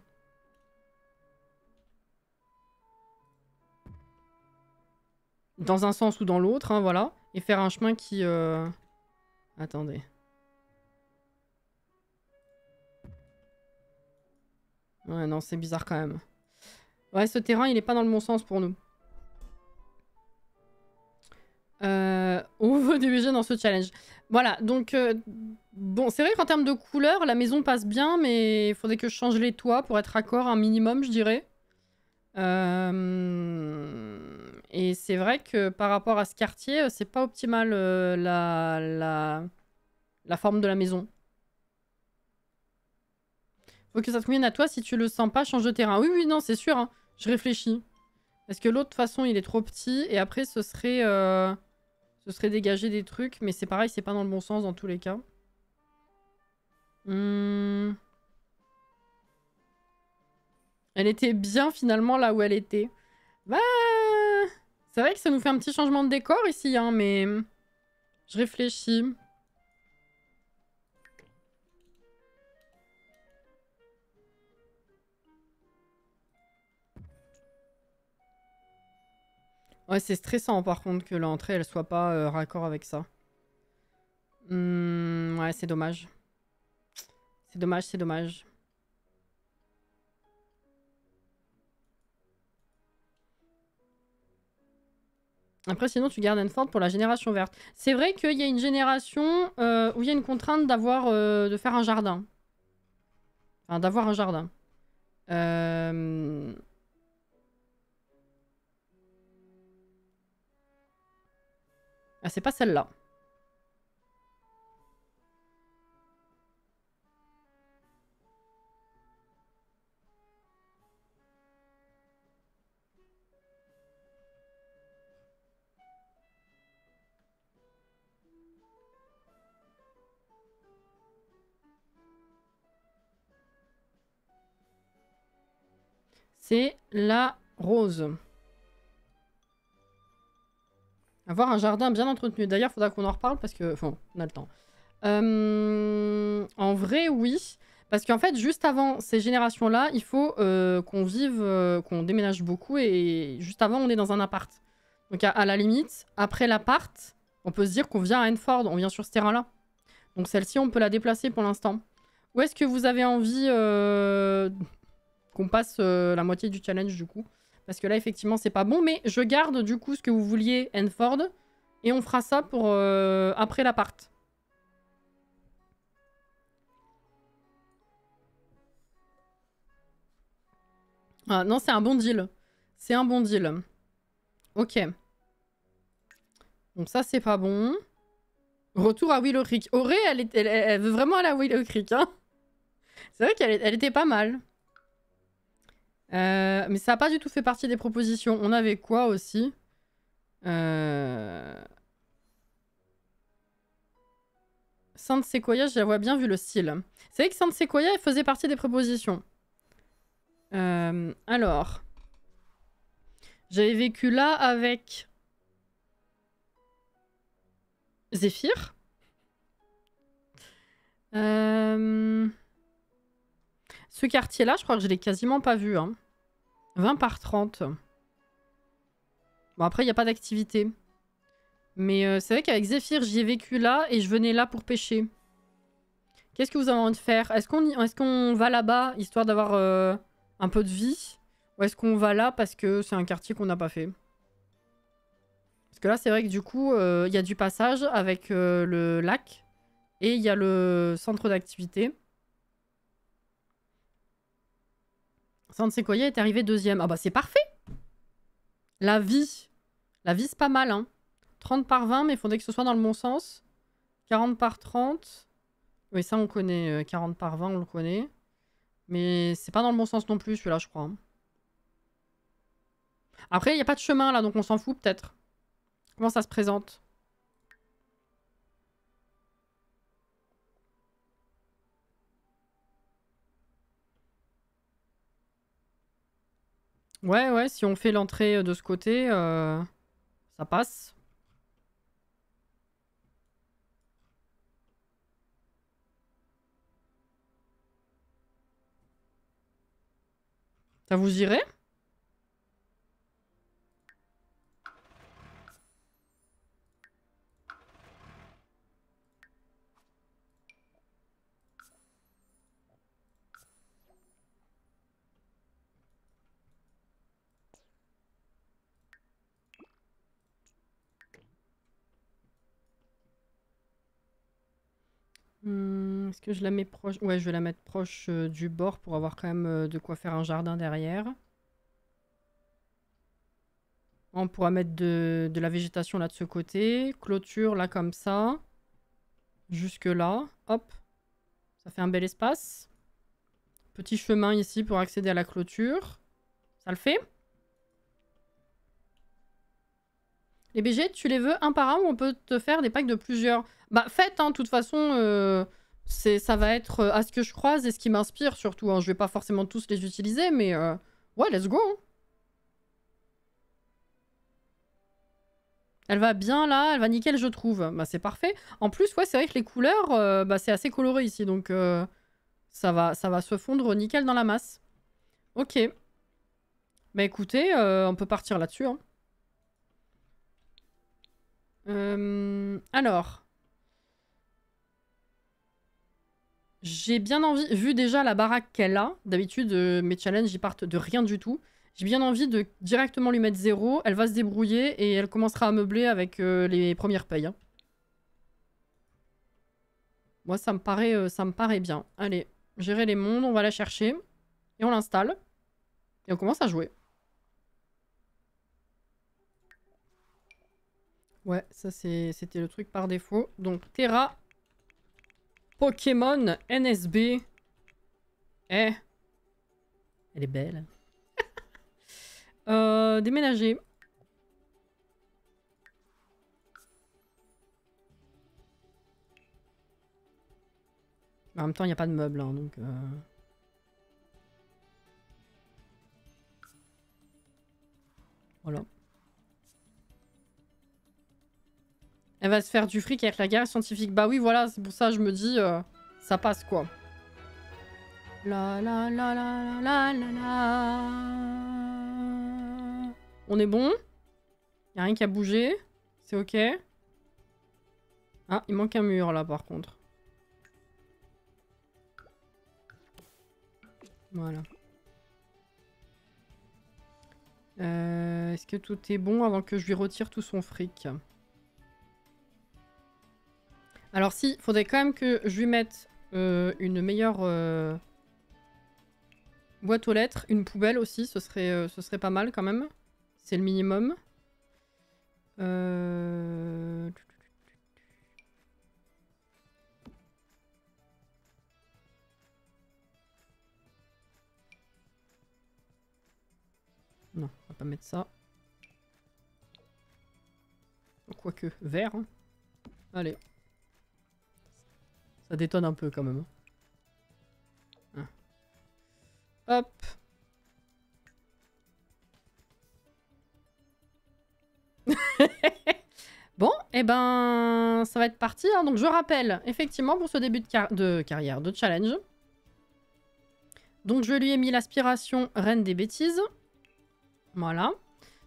Dans un sens ou dans l'autre, hein, voilà. Et faire un chemin qui... Attendez. Ouais, non, c'est bizarre quand même. Ouais, ce terrain, il est pas dans le bon sens pour nous. On veut diriger dans ce challenge. Voilà, donc... bon, c'est vrai qu'en termes de couleur, la maison passe bien, mais il faudrait que je change les toits pour être raccord un minimum, je dirais. Et c'est vrai que par rapport à ce quartier, c'est pas optimal la forme de la maison. Faut que ça te convienne à toi. Si tu le sens pas, change de terrain. Oui, oui, non, c'est sûr. Hein. Je réfléchis. Parce que l'autre, de toute façon, il est trop petit. Et après, ce serait dégager des trucs. Mais c'est pareil, c'est pas dans le bon sens dans tous les cas. Elle était bien finalement là où elle était. Bah... C'est vrai que ça nous fait un petit changement de décor ici, hein, mais... Je réfléchis. Ouais, c'est stressant par contre que l'entrée elle soit pas raccord avec ça. Ouais, c'est dommage. C'est dommage, c'est dommage. Après, sinon, tu gardes Enford pour la génération verte. C'est vrai qu'il y a une génération où il y a une contrainte d'avoir, de faire un jardin. Enfin, d'avoir un jardin. Ah, c'est pas celle-là. C'est la rose. Avoir un jardin bien entretenu. D'ailleurs, il faudra qu'on en reparle parce que... Enfin, on a le temps. En vrai, oui. Parce qu'en fait, juste avant ces générations-là, il faut qu'on vive, qu'on déménage beaucoup. Et juste avant, on est dans un appart. Donc à la limite, après l'appart, on peut se dire qu'on vient à Enford. On vient sur ce terrain-là. Donc celle-ci, on peut la déplacer pour l'instant. Où est-ce que vous avez envie qu'on passe la moitié du challenge, du coup? Parce que là, effectivement, c'est pas bon. Mais je garde, du coup, ce que vous vouliez, Enford. Et on fera ça pour après l'appart. Ah, non, c'est un bon deal. C'est un bon deal. Ok. Donc ça, c'est pas bon. Retour à Willow Creek. Auré, elle veut vraiment aller à Willow Creek. Hein. C'est vrai qu'elle était pas mal. Mais ça n'a pas du tout fait partie des propositions. On avait quoi aussi Sainte Sequoia, je la vois bien vu le style. C'est vrai que Sainte Sequoia, elle faisait partie des propositions. Alors... J'avais vécu là avec... Zéphyr. Ce quartier-là, je crois que je l'ai quasiment pas vu. Hein. 20 par 30. Bon, après, il n'y a pas d'activité. Mais c'est vrai qu'avec Zéphyr, j'y ai vécu là et je venais là pour pêcher. Qu'est-ce que vous avez envie de faire? Est-ce qu'on va là-bas, histoire d'avoir un peu de vie? Ou est-ce qu'on va là parce que c'est un quartier qu'on n'a pas fait? Parce que là, c'est vrai que du coup, il y a du passage avec le lac. Et il y a le centre d'activité. Sainte Sequoia est arrivé deuxième. Ah bah c'est parfait. La vie. La vie, c'est pas mal. Hein. 30 par 20, mais il faudrait que ce soit dans le bon sens. 40 par 30. Oui, ça, on connaît. 40 par 20, on le connaît. Mais c'est pas dans le bon sens non plus, celui-là, je crois. Après, il n'y a pas de chemin, là, donc on s'en fout, peut-être. Comment ça se présente? Ouais, ouais, si on fait l'entrée de ce côté, ça passe. Ça vous irait? Est-ce que je la mets proche? Ouais, je vais la mettre proche du bord pour avoir quand même de quoi faire un jardin derrière. On pourra mettre de la végétation là de ce côté. Clôture là comme ça. Jusque là. Hop. Ça fait un bel espace. Petit chemin ici pour accéder à la clôture. Ça le fait? Les BG, tu les veux un par un ou on peut te faire des packs de plusieurs? Bah faites, hein, de toute façon. Ça va être à ce que je croise et ce qui m'inspire surtout. Hein. Je vais pas forcément tous les utiliser, mais ouais, let's go. Hein. Elle va bien là, elle va nickel, je trouve. Bah, c'est parfait. En plus, ouais, c'est vrai que les couleurs, bah, c'est assez coloré ici, donc ça va se fondre nickel dans la masse. Ok. Bah écoutez, on peut partir là-dessus. Hein. Alors. J'ai bien envie, vu déjà la baraque qu'elle a, d'habitude mes challenges ils partent de rien du tout. J'ai bien envie de directement lui mettre 0, elle va se débrouiller et elle commencera à meubler avec les premières payes. Hein. Moi ça me paraît bien. Allez, gérer les mondes, on va la chercher et on l'installe. Et on commence à jouer. Ouais, ça c'était le truc par défaut. Donc Terra, Pokémon, NSB. Eh, elle est belle. Déménager. En même temps, il n'y a pas de meubles, hein, donc... Voilà. Elle va se faire du fric avec la guerre scientifique. Bah oui, voilà, c'est pour ça que je me dis, ça passe, quoi. La la la la la la la. On est bon? Y a rien qui a bougé? C'est ok? Ah, il manque un mur, là, par contre. Voilà. Est-ce que tout est bon avant que je lui retire tout son fric? Alors si, faudrait quand même que je lui mette une meilleure boîte aux lettres, une poubelle aussi, ce serait pas mal quand même. C'est le minimum. Non, on va pas mettre ça. Quoique, vert. Hein. Allez. Ça détonne un peu quand même. Hein. Hop. Bon, et eh ben, ça va être parti. Hein. Donc je rappelle, effectivement, pour ce début de carrière, de challenge. Donc je lui ai mis l'aspiration reine des bêtises. Voilà.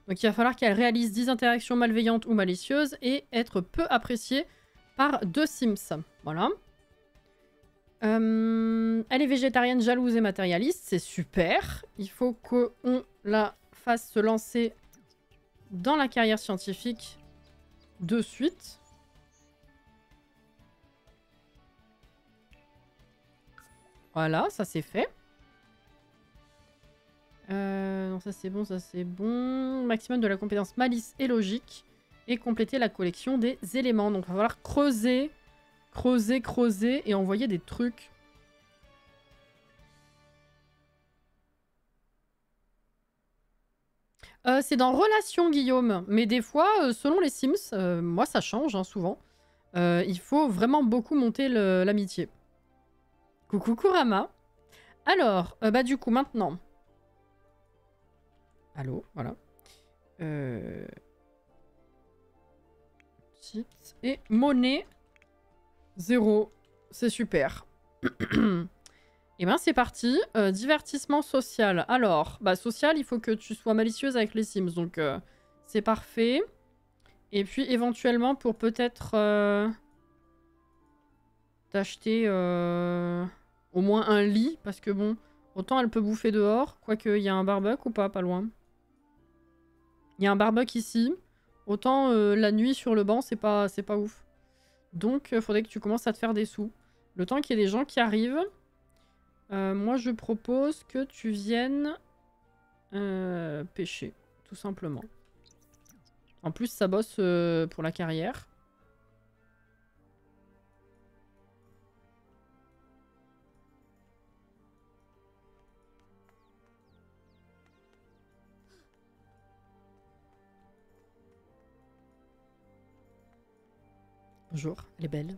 Donc il va falloir qu'elle réalise 10 interactions malveillantes ou malicieuses et être peu appréciée par 2 Sims. Voilà. Elle est végétarienne, jalouse et matérialiste. C'est super. Il faut qu'on la fasse se lancer dans la carrière scientifique de suite. Voilà, ça c'est fait. Non, ça c'est bon, ça c'est bon. Maximum de la compétence malice et logique. Et compléter la collection des éléments. Donc il va falloir creuser, creuser, creuser et envoyer des trucs. C'est dans Relation, Guillaume. Mais des fois, selon les Sims, moi ça change hein, souvent. Il faut vraiment beaucoup monter l'amitié. Coucou Kurama. Alors, bah du coup, maintenant... Allô, voilà. Et monnaie 0. C'est super. Et ben c'est parti. Divertissement social. Alors, bah social, il faut que tu sois malicieuse avec les Sims. Donc, c'est parfait. Et puis, éventuellement, pour peut-être t'acheter au moins un lit. Parce que bon, autant elle peut bouffer dehors. Quoique, il y a un barbecue ou pas loin. Il y a un barbecue ici. Autant la nuit sur le banc, c'est pas ouf. Donc, faudrait que tu commences à te faire des sous. Le temps qu'il y ait des gens qui arrivent, moi je propose que tu viennes pêcher, tout simplement. En plus, ça bosse pour la carrière. Bonjour, elle est belle.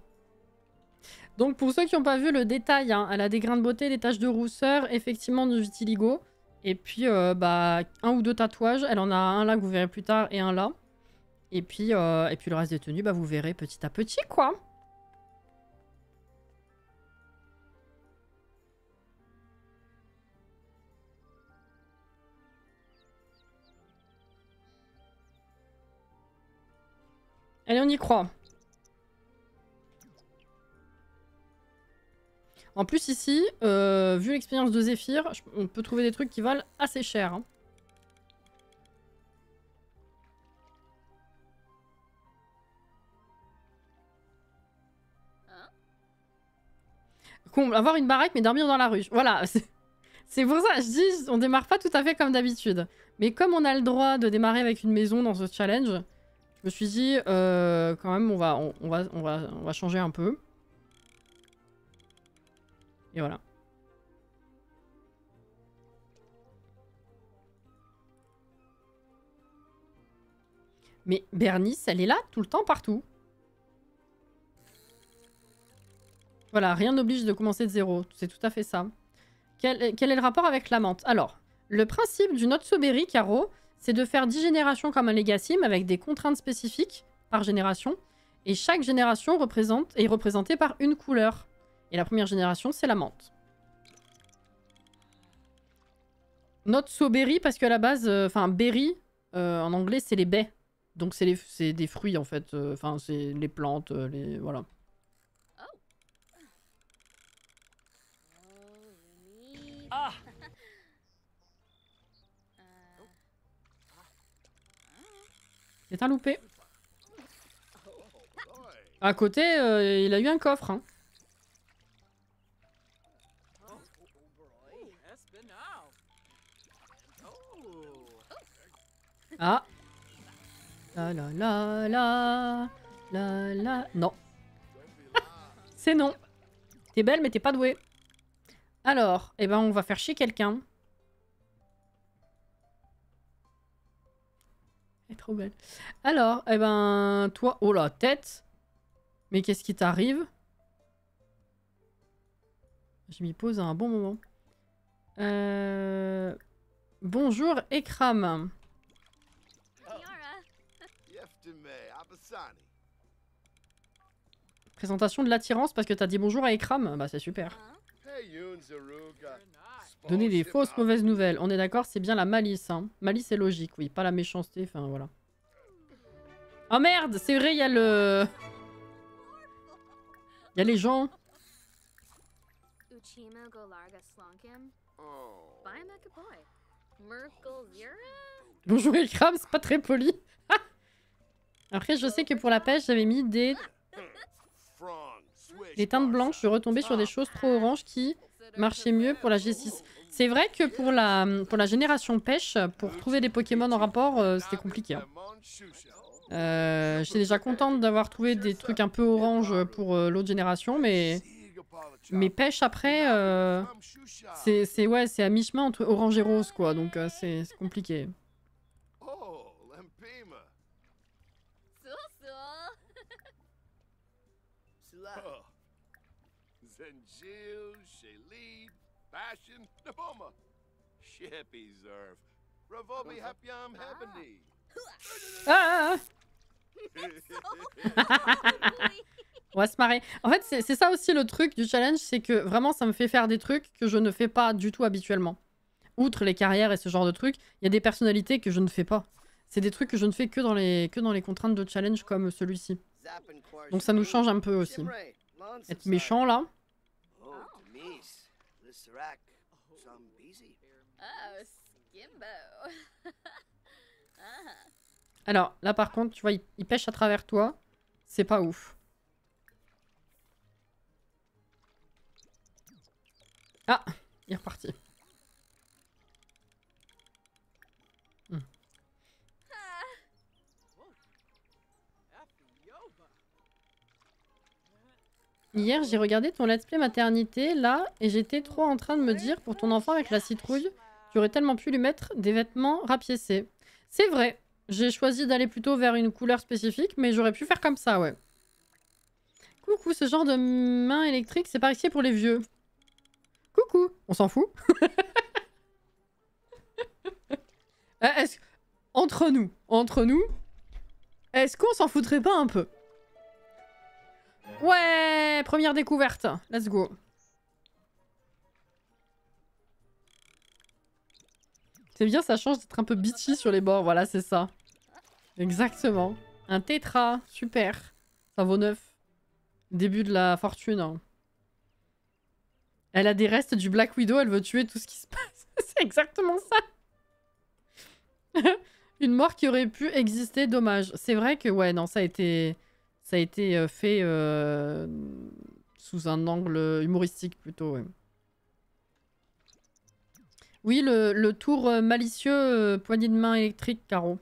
Donc pour ceux qui n'ont pas vu le détail, hein, elle a des grains de beauté, des taches de rousseur, effectivement du vitiligo. Et puis bah, un ou deux tatouages. Elle en a un là que vous verrez plus tard et un là. Et puis le reste des tenues, bah, vous verrez petit à petit quoi. Allez, on y croit. En plus ici, vu l'expérience de Zéphyr, on peut trouver des trucs qui valent assez cher. Hein. Avoir une baraque mais dormir dans la rue. Voilà, c'est pour ça, je dis, on démarre pas tout à fait comme d'habitude. Mais comme on a le droit de démarrer avec une maison dans ce challenge, je me suis dit, quand même, on va changer un peu. Et voilà. Mais Bernice, elle est là tout le temps, partout. Voilà, rien n'oblige de commencer de zéro. C'est tout à fait ça. Quel est le rapport avec la menthe? Alors, le principe du Notso-Berry, Caro, c'est de faire 10 générations comme un Legacy, mais avec des contraintes spécifiques par génération. Et chaque génération est représentée par une couleur. Et la première génération, c'est la menthe. Notso-Berry, parce qu'à la base, enfin, berry, en anglais, c'est les baies. Donc c'est des fruits, en fait. Enfin, c'est les plantes, les... Voilà. Ah. C'est un loupé. À côté, il a eu un coffre. Hein. Ah. La la la la la la. Non. C'est non. T'es belle mais t'es pas douée. Alors, eh ben on va faire chier quelqu'un. Elle est trop belle. Alors, eh ben toi, oh la tête. Mais qu'est-ce qui t'arrive? Je m'y pose à un bon moment. Bonjour, Ekram. Présentation de l'attirance parce que t'as dit bonjour à Ekram. Bah c'est super. Donner des fausses mauvaises nouvelles. On est d'accord, c'est bien la malice. Hein. Malice est logique, oui. Pas la méchanceté, enfin voilà. Oh merde, c'est vrai, il y a le... Il y a les gens. Bonjour Ekram, c'est pas très poli. Après, je sais que pour la pêche, j'avais mis des teintes blanches. Je suis retombée sur des choses trop oranges qui marchaient mieux pour la G6. C'est vrai que pour la génération pêche, pour trouver des Pokémon en rapport, c'était compliqué. Hein. J'étais déjà contente d'avoir trouvé des trucs un peu orange pour l'autre génération, mais pêche après, c'est à mi-chemin entre orange et rose, quoi. Donc c'est compliqué. Ah on va se marrer. En fait, c'est ça aussi le truc du challenge, c'est que vraiment ça me fait faire des trucs que je ne fais pas du tout habituellement. Outre les carrières et ce genre de trucs, il y a des personnalités que je ne fais pas. C'est des trucs que je ne fais que dans les contraintes de challenge comme celui-ci. Donc ça nous change un peu aussi. Être méchant là. Alors là par contre, tu vois, il pêche à travers toi. C'est pas ouf. Ah, il est reparti. Hier, j'ai regardé ton let's play maternité, là, et j'étais trop en train de me dire, pour ton enfant avec la citrouille, tu aurais tellement pu lui mettre des vêtements rapiécés. C'est vrai, j'ai choisi d'aller plutôt vers une couleur spécifique, mais j'aurais pu faire comme ça, ouais. Coucou, ce genre de main électrique, c'est pas risqué pour les vieux. Coucou, on s'en fout. Entre nous, est-ce qu'on s'en foutrait pas un peu? Ouais, première découverte. Let's go. C'est bien, ça change d'être un peu bitchy sur les bords. Voilà, c'est ça. Exactement. Un tétra, super. Ça vaut 9. Début de la fortune. Hein. Elle a des restes du Black Widow, elle veut tuer tout ce qui se passe. C'est exactement ça. Une mort qui aurait pu exister, dommage. C'est vrai que, ouais, non, ça a été fait sous un angle humoristique plutôt, ouais. Oui, le tour malicieux, poignée de main électrique, Caro.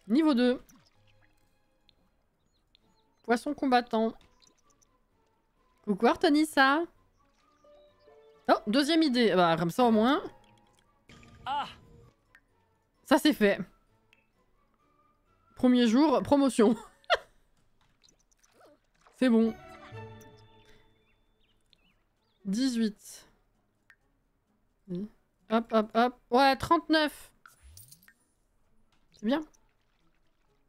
Niveau 2. Poisson combattant. Coucou Artonissa. Oh, deuxième idée. Bah, comme ça au moins. Ah. Ça c'est fait. Premier jour, promotion. C'est bon. 18. Hop, hop, hop. Ouais, 39. C'est bien.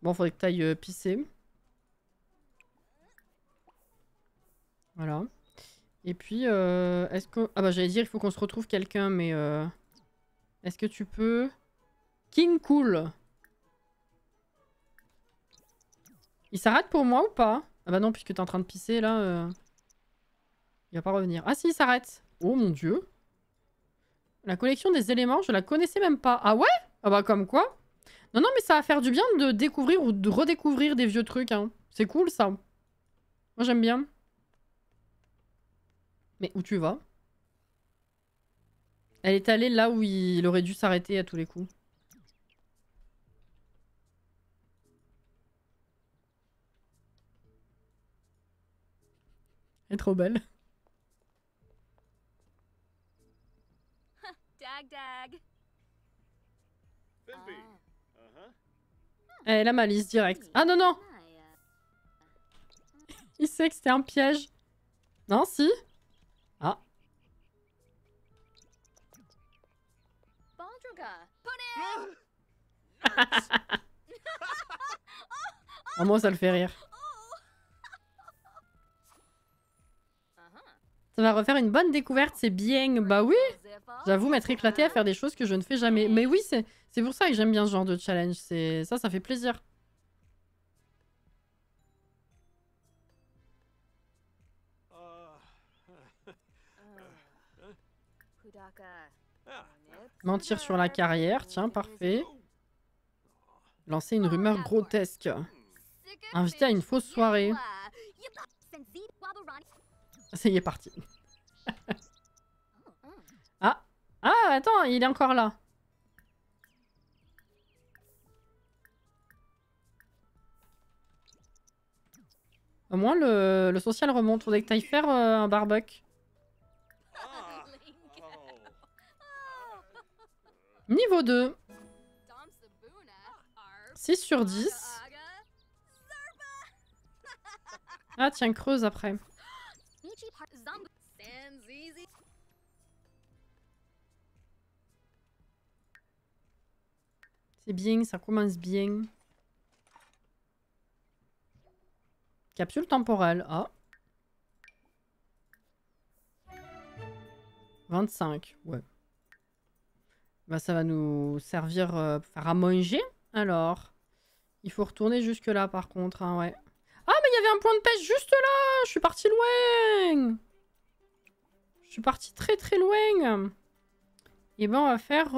Bon, faudrait que t'ailles pisser. Voilà. Et puis, est-ce que... Ah bah j'allais dire, il faut qu'on se retrouve quelqu'un, mais... Est-ce que tu peux... King Cool. Il s'arrête pour moi ou pas? Ah bah non, puisque t'es en train de pisser, là... Il va pas revenir. Ah si, il s'arrête. Oh mon dieu. La collection des éléments, je la connaissais même pas. Ah ouais? Ah bah comme quoi? Non, non, mais ça va faire du bien de découvrir ou de redécouvrir des vieux trucs. Hein. C'est cool, ça. Moi, j'aime bien. Mais où tu vas? Elle est allée là où il aurait dû s'arrêter à tous les coups. Elle est trop belle. Dag dag. Elle a ma liste directe. Ah non, non! Il sait que c'était un piège. Non, si? Ah. Ah, moi, ça le fait rire. Ça va refaire une bonne découverte, c'est bien. Bah oui! J'avoue m'être éclatée à faire des choses que je ne fais jamais. Mais oui, c'est pour ça que j'aime bien ce genre de challenge. Ça fait plaisir. Mentir sur la carrière, tiens, parfait. Lancer une rumeur grotesque. Inviter à une fausse soirée. Ça y est parti. Ah! Ah, attends, il est encore là. Au moins, le social remonte. Faudrait que t'ailles faire un barbecue. Niveau 2. 6 sur 10. Ah, tiens, creuse après. C'est bien, ça commence bien. Capsule temporelle. Ah. 25, ouais. Bah, ça va nous servir pour faire à manger. Alors, il faut retourner jusque là par contre, hein, ouais. Ah, mais il y avait un point de pêche juste là! Je suis partie loin! Je suis partie très très loin! Et ben, on va faire...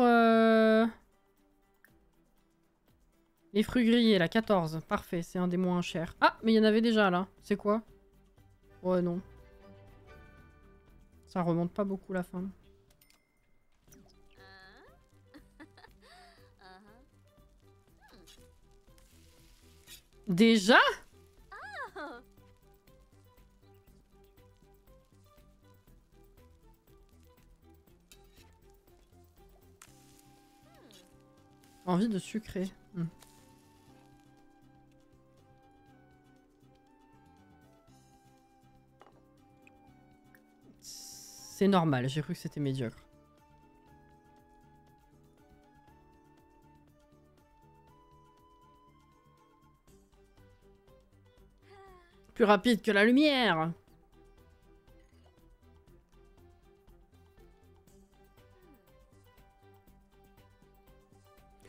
les fruits grillés, là, 14. Parfait, c'est un des moins chers. Ah, mais il y en avait déjà, là. C'est quoi? Ouais, non. Ça remonte pas beaucoup, la fin. Déjà? Envie de sucrer. C'est normal, j'ai cru que c'était médiocre. Plus rapide que la lumière.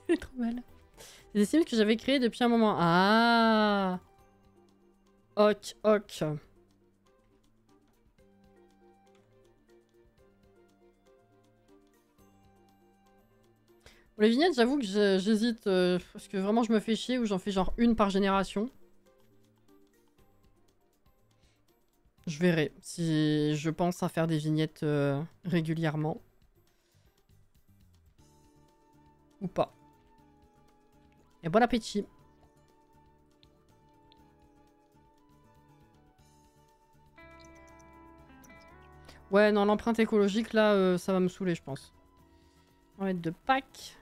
C'est trop mal. C'est des Sims que j'avais créés depuis un moment. Ah. Ok, ok. Pour les vignettes, j'avoue que j'hésite parce que vraiment je me fais chier ou j'en fais genre une par génération. Je verrai si je pense à faire des vignettes régulièrement. Ou pas. Et bon appétit. Ouais, non, l'empreinte écologique, là, ça va me saouler, je pense. On va mettre de Pâques.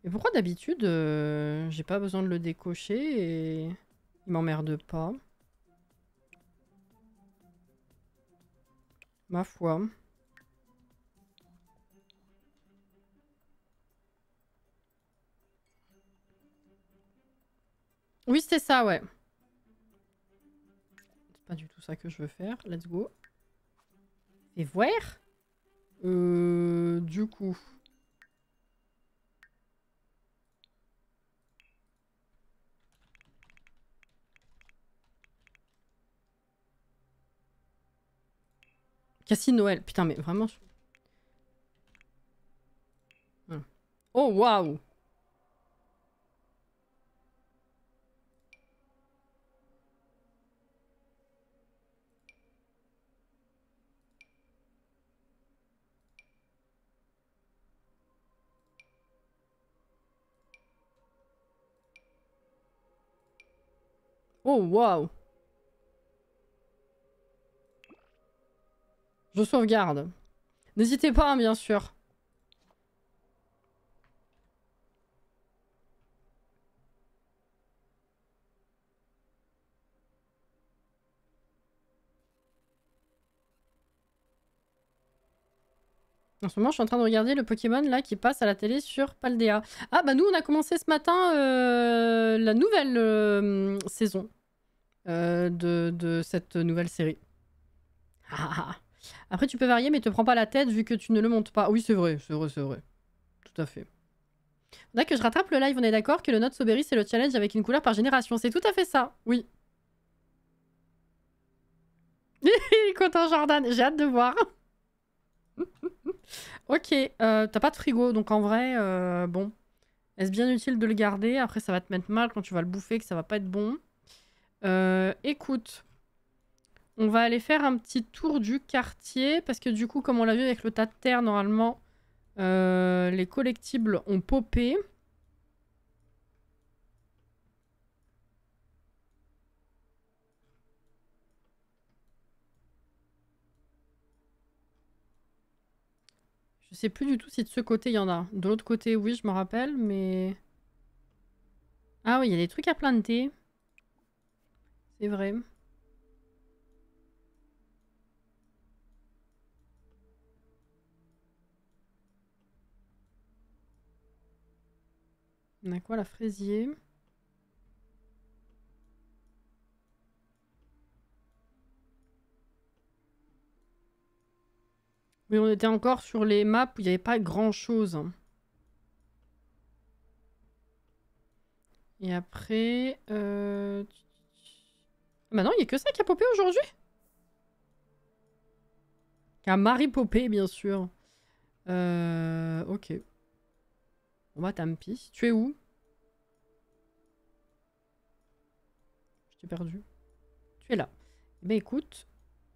Mais pourquoi d'habitude, j'ai pas besoin de le décocher et il m'emmerde pas? Ma foi. Oui, c'était ça, ouais. C'est pas du tout ça que je veux faire. Let's go. Et voir du coup... Cassie Noël. Putain, mais vraiment... Oh, waouh! Oh, waouh! Je sauvegarde. N'hésitez pas, hein, bien sûr. En ce moment, je suis en train de regarder le Pokémon là qui passe à la télé sur Paldea. Ah bah nous, on a commencé ce matin la nouvelle saison de cette nouvelle série. Ah, ah, ah. Après, tu peux varier, mais te prends pas la tête vu que tu ne le montes pas. Oui, c'est vrai, c'est vrai, c'est vrai. Tout à fait. Faudrait que je rattrape le live, on est d'accord que le Note Soberry, c'est le challenge avec une couleur par génération. C'est tout à fait ça, oui. Il est content, Jordan, j'ai hâte de voir. Ok, t'as pas de frigo, donc en vrai, bon. Est-ce bien utile de le garder? Après, ça va te mettre mal quand tu vas le bouffer, que ça va pas être bon. Écoute, on va aller faire un petit tour du quartier, parce que du coup, comme on l'a vu avec le tas de terre, normalement, les collectibles ont popé. Je sais plus du tout si de ce côté il y en a. De l'autre côté, oui, je me rappelle, mais... Ah oui, il y a des trucs à planter. C'est vrai. On a quoi, la fraisier? Oui, on était encore sur les maps où il n'y avait pas grand-chose. Et après... Bah non, il n'y a que ça qui a popé aujourd'hui. Qui a Marie popé, bien sûr. Ok. Bon bah tant pis. Tu es où? Je t'ai perdu. Tu es là. Eh ben écoute,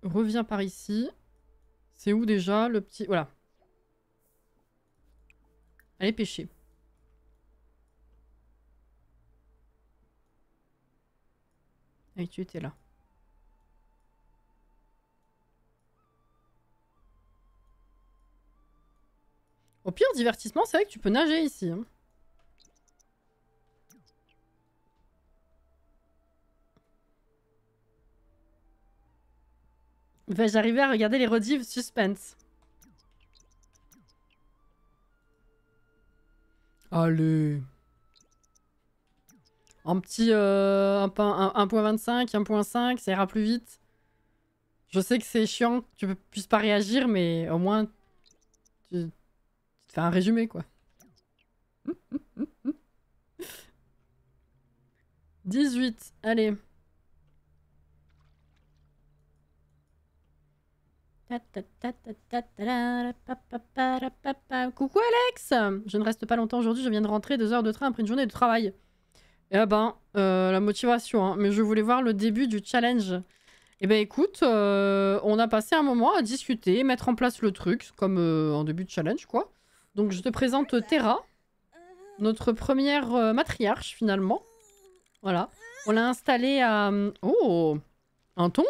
reviens par ici. C'est où déjà le petit... Voilà. Allez pêcher. Et tu étais là. Au pire, divertissement, c'est vrai que tu peux nager ici. Hein. Vais-je arriver à regarder les redives suspense? Allez. En petit 1.25, 1.5, ça ira plus vite. Je sais que c'est chiant que tu puisses pas réagir, mais au moins tu te fais un résumé quoi. 18, allez. Coucou Alex! Je ne reste pas longtemps aujourd'hui, je viens de rentrer, 2 heures de train après une journée de travail. Eh ben, la motivation, hein. Mais je voulais voir le début du challenge. Eh ben écoute, on a passé un moment à discuter, mettre en place le truc, comme en début de challenge quoi. Donc je te présente Terra, notre première matriarche finalement. Voilà. On l'a installée à... Oh! Un ton?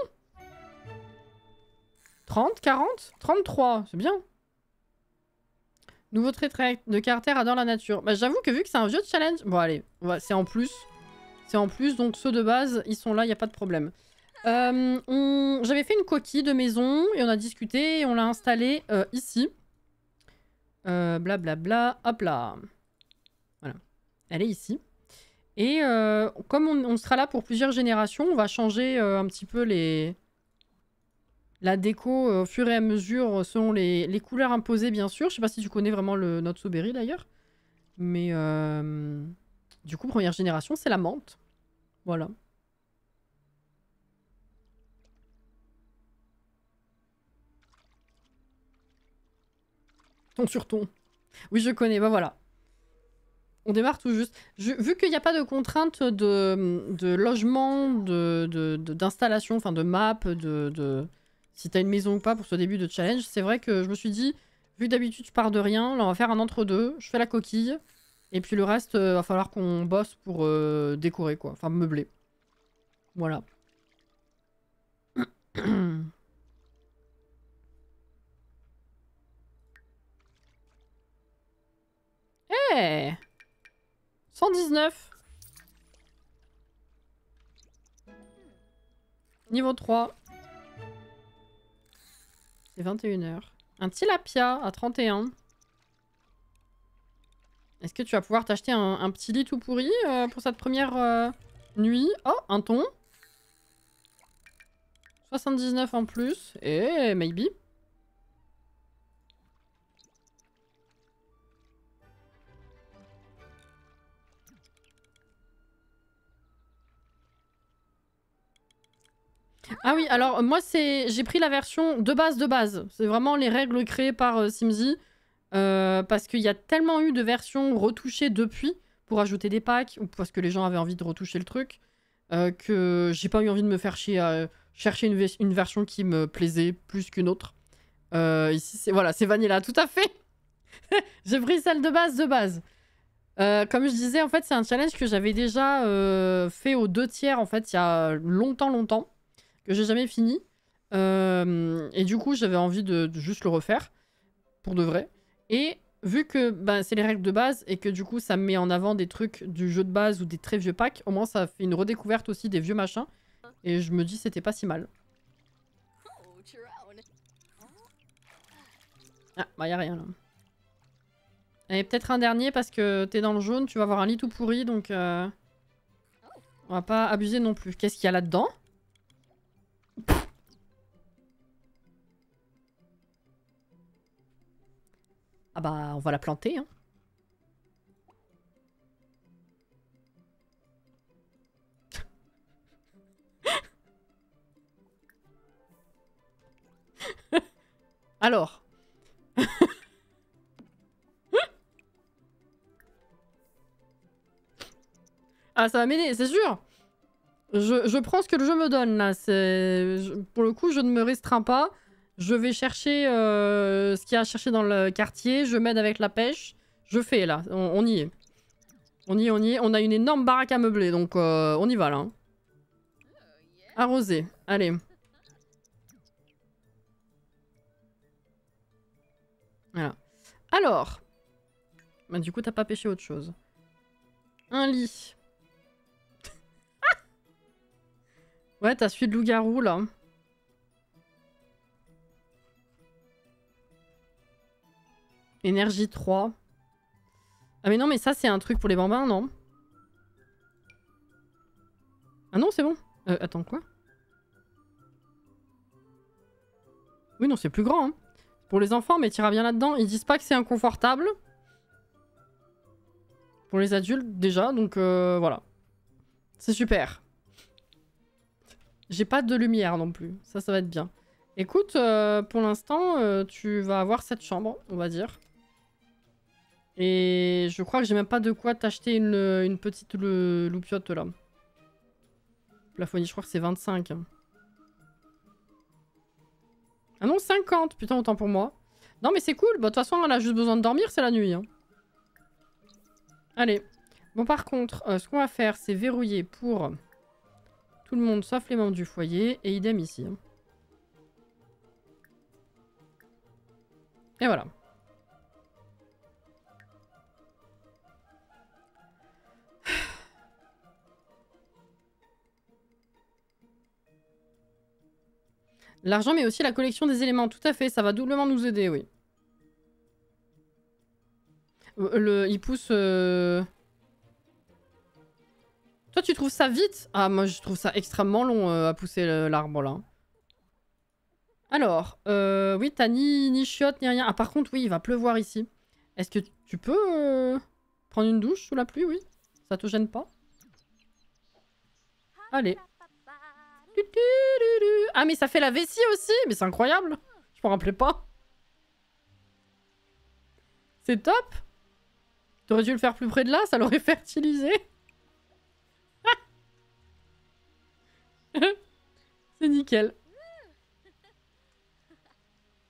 30, 40, 33, c'est bien. Nouveau trait de caractère, adore la nature. Bah j'avoue que vu que c'est un vieux challenge... Bon allez, c'est en plus. C'est en plus, donc ceux de base, ils sont là, il n'y a pas de problème. J'avais fait une coquille de maison et on a discuté et on l'a installée ici. Blablabla, hop là. Voilà. Elle est ici. Et comme on sera là pour plusieurs générations, on va changer un petit peu la déco au fur et à mesure selon les couleurs imposées, bien sûr. Je sais pas si tu connais vraiment le Not Berry d'ailleurs. Mais du coup, première génération, c'est la menthe. Voilà. Ton sur ton. Oui, je connais, bah voilà. On démarre tout juste. Vu qu'il n'y a pas de contrainte de logement, d'installation, enfin de map, si t'as une maison ou pas pour ce début de challenge, c'est vrai que je me suis dit, vu que d'habitude je pars de rien, là on va faire un entre-deux, je fais la coquille, et puis le reste, va falloir qu'on bosse pour décorer quoi, enfin meubler. Voilà. Hey, 119. Niveau 3. C'est 21h. Un tilapia à 31. Est-ce que tu vas pouvoir t'acheter un petit lit tout pourri pour cette première nuit? Oh, un thon. 79 en plus. Et maybe. Ah oui, alors moi j'ai pris la version de base. C'est vraiment les règles créées par Simsy. Parce qu'il y a tellement eu de versions retouchées depuis pour ajouter des packs ou parce que les gens avaient envie de retoucher le truc que j'ai pas eu envie de me faire chier à chercher une version qui me plaisait plus qu'une autre. Ici, c'est Vanilla, tout à fait. J'ai pris celle de base. Comme je disais, en fait, c'est un challenge que j'avais déjà fait aux 2/3 en fait, il y a longtemps, que j'ai jamais fini. Et du coup, j'avais envie de juste le refaire pour de vrai. Et vu que bah, c'est les règles de base et que du coup ça me met en avant des trucs du jeu de base ou des très vieux packs, au moins ça fait une redécouverte aussi des vieux machins. Et je me dis c'était pas si mal. Ah, bah y'a rien là. Et peut-être un dernier parce que t'es dans le jaune, tu vas avoir un lit tout pourri donc on va pas abuser non plus. Qu'est-ce qu'il y a là-dedans? Ah bah on va la planter hein. Alors. Ah ça va m'aider, c'est sûr. Je prends ce que le jeu me donne là. Pour le coup je ne me restreins pas. Je vais chercher ce qu'il y a à chercher dans le quartier. Je m'aide avec la pêche. Je fais là. On y est. On y est. On a une énorme baraque à meubler. Donc on y va là. Hein. Arroser. Allez. Voilà. Alors. Bah, du coup, t'as pas pêché autre chose. Un lit. Ouais, t'as celui de loup-garou, là. Énergie 3. Ah mais non, mais ça, c'est un truc pour les bambins, non? Ah non, c'est bon. Attends, quoi? Oui, non, c'est plus grand, hein. Pour les enfants, mais t'iras bien là-dedans. Ils disent pas que c'est inconfortable. Pour les adultes, déjà, donc voilà. C'est super. J'ai pas de lumière non plus. Ça va être bien. Écoute, pour l'instant, tu vas avoir cette chambre, on va dire. Et je crois que j'ai même pas de quoi t'acheter une petite loupiote, là. Plafonnier, je crois que c'est 25. Ah non, 50. Putain, autant pour moi. Non, mais c'est cool. Bah, de toute façon, elle a juste besoin de dormir, c'est la nuit. Hein. Allez. Bon, par contre, ce qu'on va faire, c'est verrouiller pour tout le monde, sauf les membres du foyer. Et idem ici. Hein. Et voilà. L'argent, mais aussi la collection des éléments. Tout à fait, ça va doublement nous aider, oui. Il pousse... Toi, tu trouves ça vite? Ah, moi, je trouve ça extrêmement long à pousser l'arbre, là. Alors, oui, t'as ni chiottes, ni rien. Ah, par contre, oui, il va pleuvoir ici. Est-ce que tu peux prendre une douche sous la pluie, oui? Ça te gêne pas? Allez. Ah, mais ça fait la vessie aussi? Mais c'est incroyable. Je m'en rappelais pas. C'est top. T'aurais dû le faire plus près de là, ça l'aurait fertilisé. C'est nickel.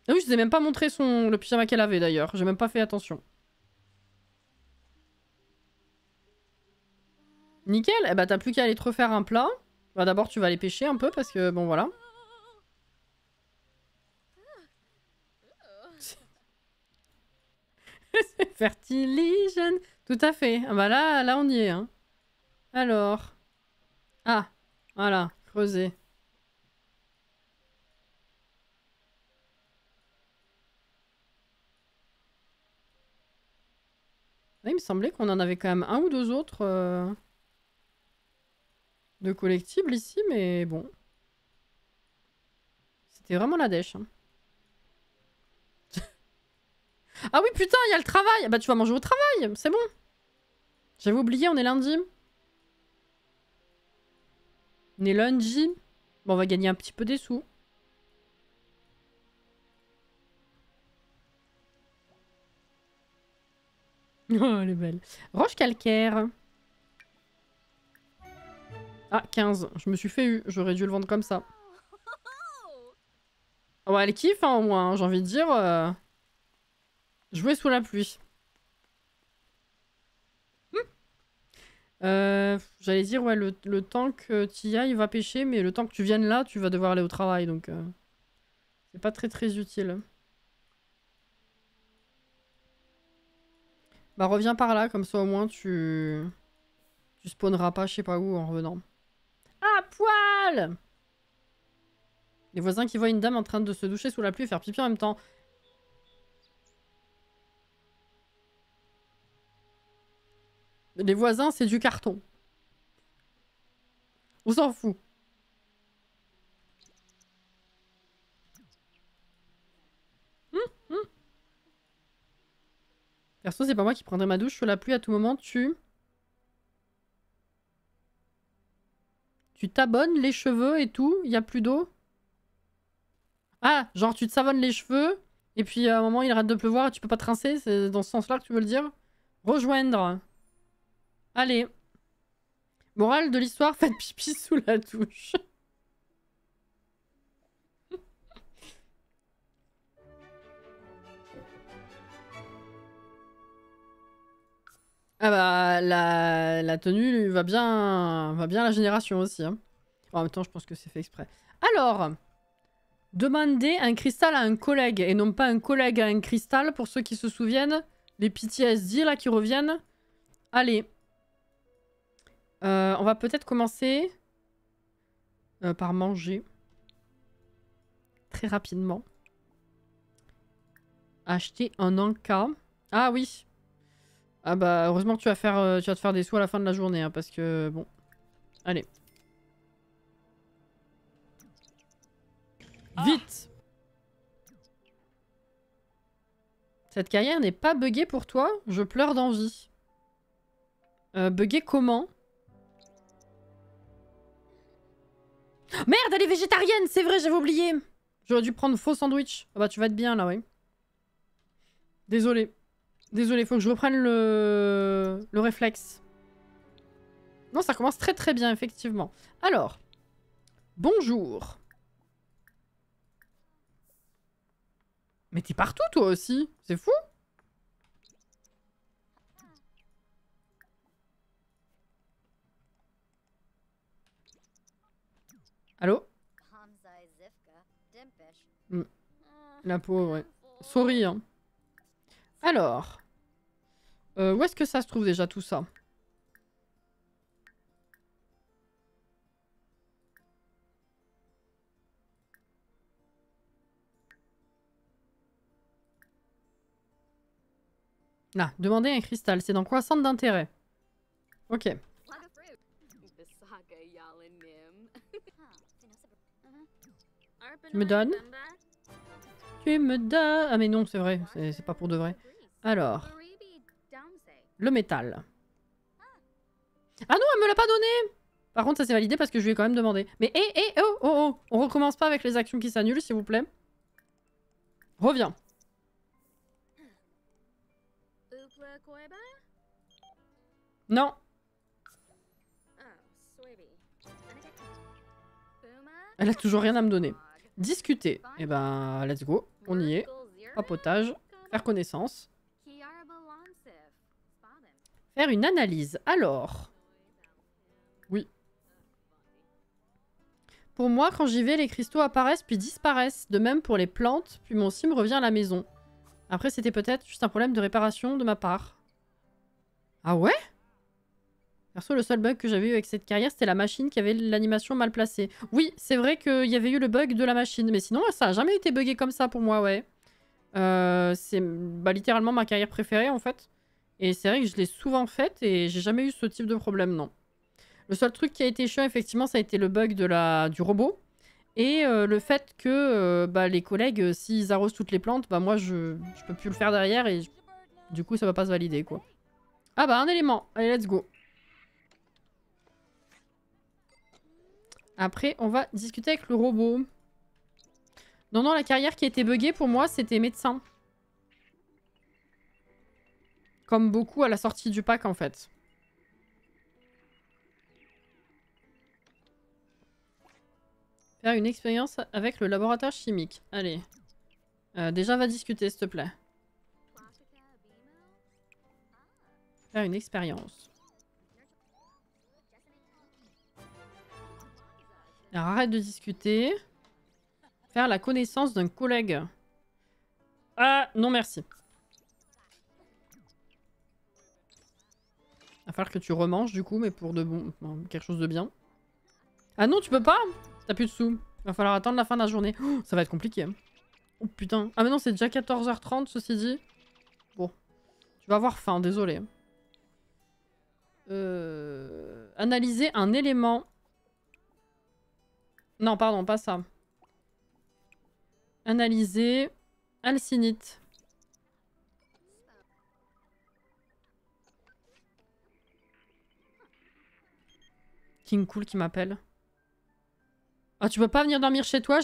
Ah oui, je vous ai même pas montré le pyjama qu'elle avait d'ailleurs. J'ai même pas fait attention. Nickel. Eh bah t'as plus qu'à aller te refaire un plat. Bah d'abord tu vas aller pêcher un peu parce que bon voilà. Fertilisation. Tout à fait. Ah bah là on y est. Hein. Alors. Ah. Voilà. Creuser. Là, il me semblait qu'on en avait quand même un ou deux autres de collectibles ici, mais bon. C'était vraiment la dèche. Hein. Ah oui, putain, il y a le travail. Bah tu vas manger au travail, c'est bon. J'avais oublié, on est lundi. On est lundi. Bon, on va gagner un petit peu des sous. Oh, elle est belle. Roche calcaire. Ah, 15. Je me suis fait eu. J'aurais dû le vendre comme ça. Oh, elle kiffe, hein, au moins. Hein, j'ai envie de dire. Jouer sous la pluie. J'allais dire, ouais, le temps que tu y ailles, va pêcher, mais le temps que tu viennes là, tu vas devoir aller au travail, donc... c'est pas très utile. Bah reviens par là, comme ça au moins tu spawneras pas je sais pas où en revenant. Ah, poil! Les voisins qui voient une dame en train de se doucher sous la pluie et faire pipi en même temps. Les voisins, c'est du carton. On s'en fout. Perso, c'est pas moi qui prendrais ma douche sous la pluie à tout moment. Tu t'abonnes les cheveux et tout. Il y a plus d'eau. Ah, genre tu te savonnes les cheveux. Et puis à un moment, il arrête de pleuvoir et tu peux pas te rincer. C'est dans ce sens-là que tu veux le dire. Rejoindre. Allez. Morale de l'histoire, faites pipi sous la douche. Ah bah, la tenue va bien la génération aussi. Hein. En même temps, je pense que c'est fait exprès. Alors, demander un cristal à un collègue et non pas un collègue à un cristal, pour ceux qui se souviennent, Les PTSD là qui reviennent. Allez. On va peut-être commencer par manger. Très rapidement. Acheter un Anka. Ah oui. Ah bah heureusement que tu vas te faire des sous à la fin de la journée hein, parce que bon. Allez. Vite. Cette carrière n'est pas buggée pour toi? Je pleure d'envie. Buggée comment? Merde, elle est végétarienne, c'est vrai, j'avais oublié. J'aurais dû prendre faux sandwich. Ah bah tu vas être bien là, ouais. Désolé. Désolé, faut que je reprenne le réflexe. Non, ça commence très très bien, effectivement. Alors. Bonjour. Mais t'es partout toi aussi. C'est fou. Allô? La pauvre, ouais. Sorry, hein. Alors. Où est-ce que ça se trouve déjà tout ça? Là, demander un cristal. C'est dans quoi? Centre d'intérêt. Ok. Tu me donnes? Tu me donnes... Ah mais non, c'est vrai. C'est pas pour de vrai. Alors. Le métal. Ah non, elle me l'a pas donné! Par contre, ça s'est validé parce que je lui ai quand même demandé. Mais oh! On recommence pas avec les actions qui s'annulent, s'il vous plaît. Reviens. Non. Elle a toujours rien à me donner. Discuter. Eh ben, let's go. On y est. Papotage. Faire connaissance. Faire une analyse. Alors. Oui. Pour moi, quand j'y vais, les cristaux apparaissent puis disparaissent. De même pour les plantes, puis mon sim revient à la maison. Après, c'était peut-être juste un problème de réparation de ma part. Ah ouais? Perso, le seul bug que j'avais eu avec cette carrière, c'était la machine qui avait l'animation mal placée. Oui, c'est vrai qu'il y avait eu le bug de la machine. Mais sinon, ça a jamais été buggé comme ça pour moi, ouais. C'est littéralement ma carrière préférée, en fait. Et c'est vrai que je l'ai souvent faite et j'ai jamais eu ce type de problème, non. Le seul truc qui a été chiant, effectivement, ça a été le bug du robot. Et le fait que les collègues, s'ils arrosent toutes les plantes, moi, je peux plus le faire derrière et du coup, ça va pas se valider, quoi. Ah bah, un élément. Allez, let's go. Après, on va discuter avec le robot. Non, la carrière qui a été buggée, pour moi, c'était médecin. Comme beaucoup à la sortie du pack, en fait. Faire une expérience avec le laboratoire chimique. Allez. Déjà, va discuter, s'il te plaît. Faire une expérience. Alors, arrête de discuter. Faire la connaissance d'un collègue. Ah, non merci. Va falloir que tu remanges du coup, mais pour de bon... quelque chose de bien. Ah non, tu peux pas? T'as plus de sous. Va falloir attendre la fin de la journée. Oh, ça va être compliqué. Oh putain. Ah mais non, c'est déjà 14h30, ceci dit. Bon. Tu vas avoir faim, désolé. Analyser un élément. Non, pardon, pas ça. Analyser alcinite. King Cool qui m'appelle. Ah, tu peux pas venir dormir chez toi?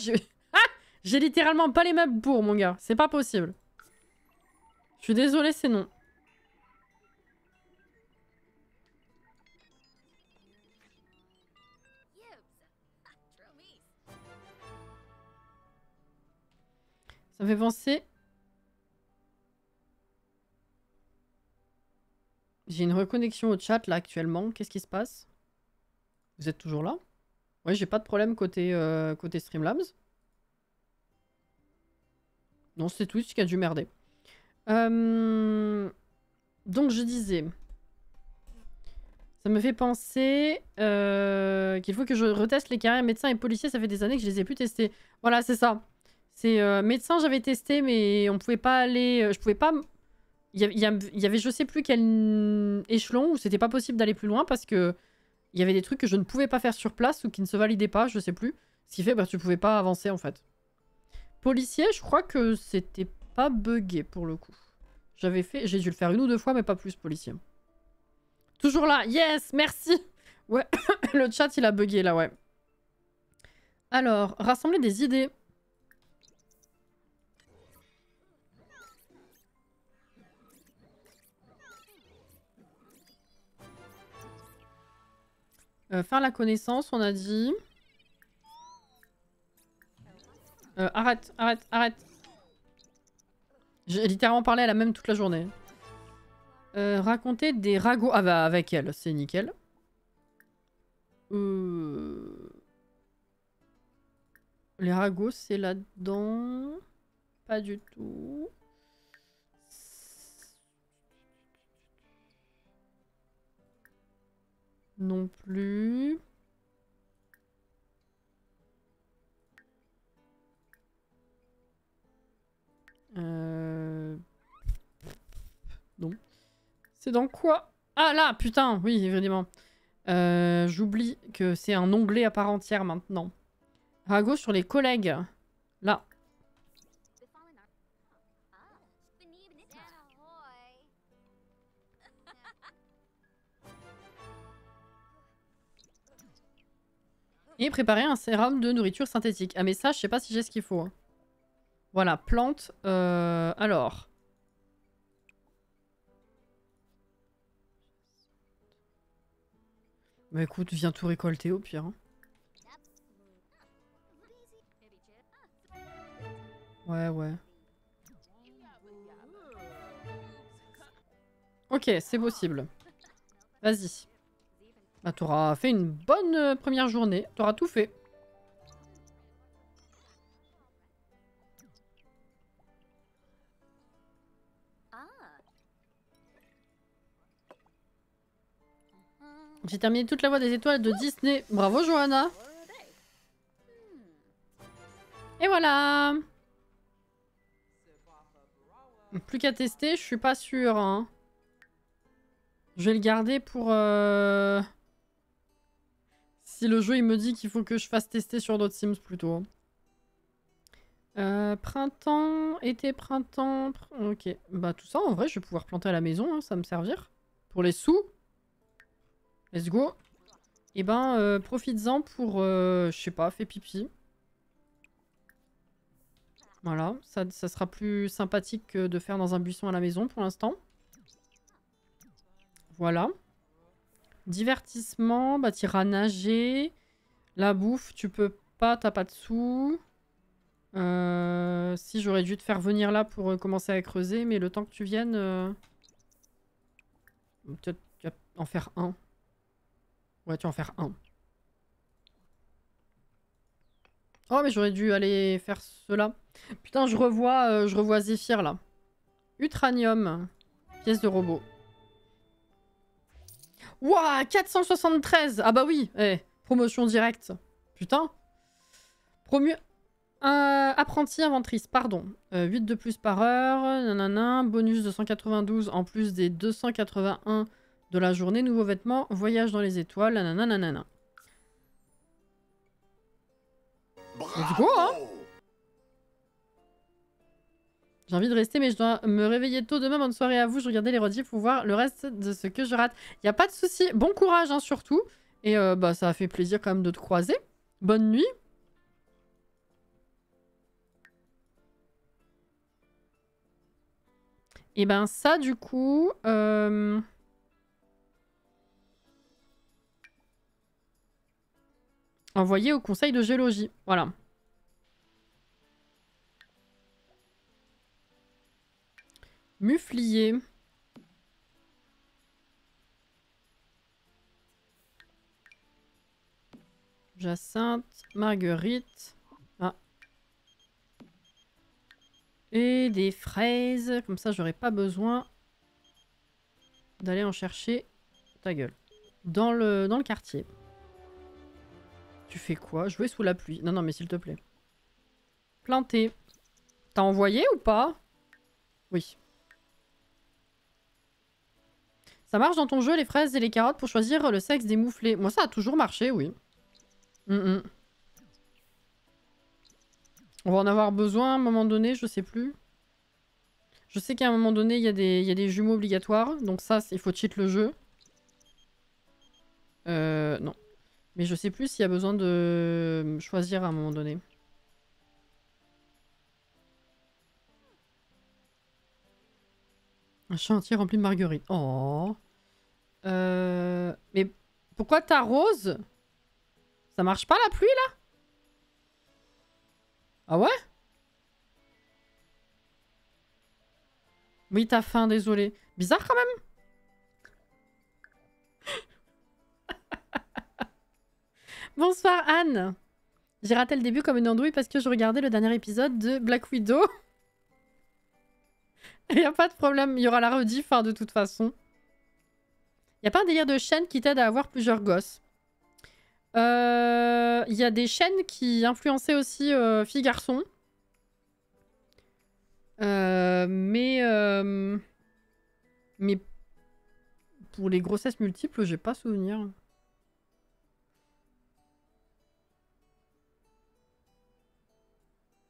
J'ai littéralement pas les meubles pour, mon gars. C'est pas possible. Je suis désolée, c'est non. Ça me fait penser... J'ai une reconnexion au chat, là, actuellement. Qu'est-ce qui se passe? Vous êtes toujours là? Ouais, j'ai pas de problème côté Streamlabs. Non, c'est Twitch qui a dû merder. Donc je disais... Ça me fait penser qu'il faut que je reteste les carrières médecins et policiers. Ça fait des années que je les ai plus testés. Voilà, c'est ça. C'est médecin, j'avais testé, mais on pouvait pas aller... je pouvais pas... Il y avait je sais plus quel échelon où c'était pas possible d'aller plus loin parce que il y avait des trucs que je ne pouvais pas faire sur place ou qui ne se validaient pas, je sais plus. Ce qui fait que tu pouvais pas avancer en fait. Policier, je crois que c'était pas buggé pour le coup. J'ai dû le faire 1 ou 2 fois, mais pas plus policier. Toujours là, yes, merci. Ouais, le chat il a bugué là, ouais. Alors, rassembler des idées. Faire la connaissance, on a dit. Arrête, arrête, arrête. J'ai littéralement parlé à la même toute la journée. Raconter des ragots. Ah bah avec elle, c'est nickel. Les ragots, c'est là-dedans. Pas du tout. Non plus. Non. C'est dans quoi? Ah là, putain, oui, évidemment. J'oublie que c'est un onglet à part entière maintenant. Ragot sur les collègues. Là. Et préparer un sérum de nourriture synthétique. Ah mais ça, je sais pas si j'ai ce qu'il faut. Voilà, plante. Alors. Bah écoute, viens tout récolter au pire. Hein. Ouais, ouais. Ok, c'est possible. Vas-y. Bah t'auras fait une bonne première journée. T'auras tout fait. J'ai terminé toute la voie des étoiles de Disney. Bravo Johanna. Et voilà. Plus qu'à tester, je suis pas sûre. Hein. Je vais le garder pour... Si le jeu il me dit qu'il faut que je fasse tester sur d'autres Sims plutôt. Printemps, été, printemps... Ok. Bah tout ça en vrai je vais pouvoir planter à la maison, hein, ça va me servir. Pour les sous. Let's go. Et ben profites-en pour... je sais pas, fais pipi. Voilà, ça sera plus sympathique que de faire dans un buisson à la maison pour l'instant. Voilà. Divertissement, bah t'iras nager. La bouffe, tu peux pas, t'as pas de sous. Si j'aurais dû te faire venir là pour commencer à creuser, mais le temps que tu viennes... Peut-être tu vas en faire un. Ouais, tu vas en faire un. Oh, mais j'aurais dû aller faire cela. Putain, je revois Zéphyr là. Utranium. Pièce de robot. Wouah, 473. Ah bah oui, promotion directe. Putain. Apprenti inventrice, pardon. 8 de plus par heure. Nanana. Bonus de 192 en plus des 281 de la journée. Nouveaux vêtements. Voyage dans les étoiles. Nanana. Let's go, hein. J'ai envie de rester, mais je dois me réveiller tôt demain. Bonne soirée à vous. Je regardais les rediffs pour voir le reste de ce que je rate. Y a pas de souci. Bon courage, hein, surtout. Et bah, ça a fait plaisir quand même de te croiser. Bonne nuit. Et ben ça, du coup... Envoyé au conseil de géologie. Voilà. Muflier. Jacinthe. Marguerite. Ah. Et des fraises. Comme ça, j'aurais pas besoin d'aller en chercher ta gueule. Dans le quartier. Tu fais quoi? Jouer sous la pluie. Non, non, mais s'il te plaît. Planter. T'as envoyé ou pas? Oui. Ça marche dans ton jeu, les fraises et les carottes, pour choisir le sexe des mouflés. Moi, ça a toujours marché, oui. On va en avoir besoin à un moment donné, je sais plus. Je sais qu'à un moment donné, il y a des jumeaux obligatoires. Donc ça, il faut cheat le jeu. Non. Mais je sais plus s'il y a besoin de choisir à un moment donné. Un champ entier rempli de marguerites. Oh. Mais pourquoi t'as rose? Ça marche pas la pluie là? Ah ouais? Oui, t'as faim, désolé. Bizarre quand même. Bonsoir Anne. J'ai raté le début comme une andouille parce que je regardais le dernier épisode de Black Widow. Y a pas de problème, il y aura la rediff de toute façon. Y a pas un délire de chaîne qui t'aide à avoir plusieurs gosses? Il y a des chaînes qui influençaient aussi filles-garçons. Mais pour les grossesses multiples, j'ai pas souvenir.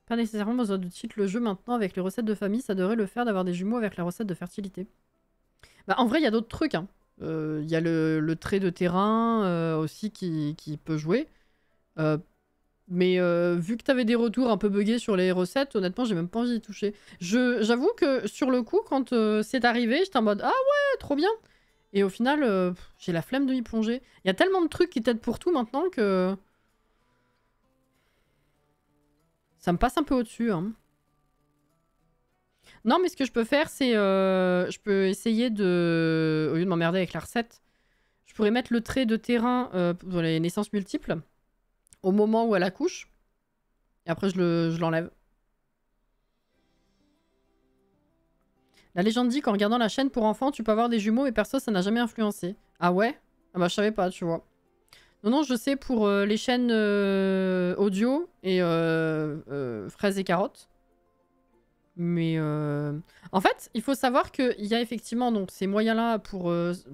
Pas nécessairement besoin de cheat le jeu maintenant avec les recettes de famille, ça devrait le faire d'avoir des jumeaux avec la recette de fertilité. Bah en vrai, il y a d'autres trucs. Hein. Y a le trait de terrain aussi qui peut jouer. Mais vu que t'avais des retours un peu buggés sur les recettes, honnêtement, j'ai même pas envie d'y toucher. J'avoue que sur le coup, quand c'est arrivé, j'étais en mode « Ah ouais, trop bien !» Et au final, j'ai la flemme de m'y plonger. Il y a tellement de trucs qui t'aident pour tout maintenant que... Ça me passe un peu au-dessus. Hein. Non, mais ce que je peux faire, c'est... je peux essayer de... Au lieu de m'emmerder avec la recette, je pourrais mettre le trait de terrain pour les naissances multiples au moment où elle accouche. Et après, je l'enlève. La légende dit qu'en regardant la chaîne pour enfants, tu peux avoir des jumeaux, mais perso, ça n'a jamais influencé. Ah ouais? Ah bah, je savais pas, tu vois. Non, non, je sais pour les chaînes audio et fraises et carottes. Mais en fait, il faut savoir qu'il y a effectivement donc, ces moyens-là pour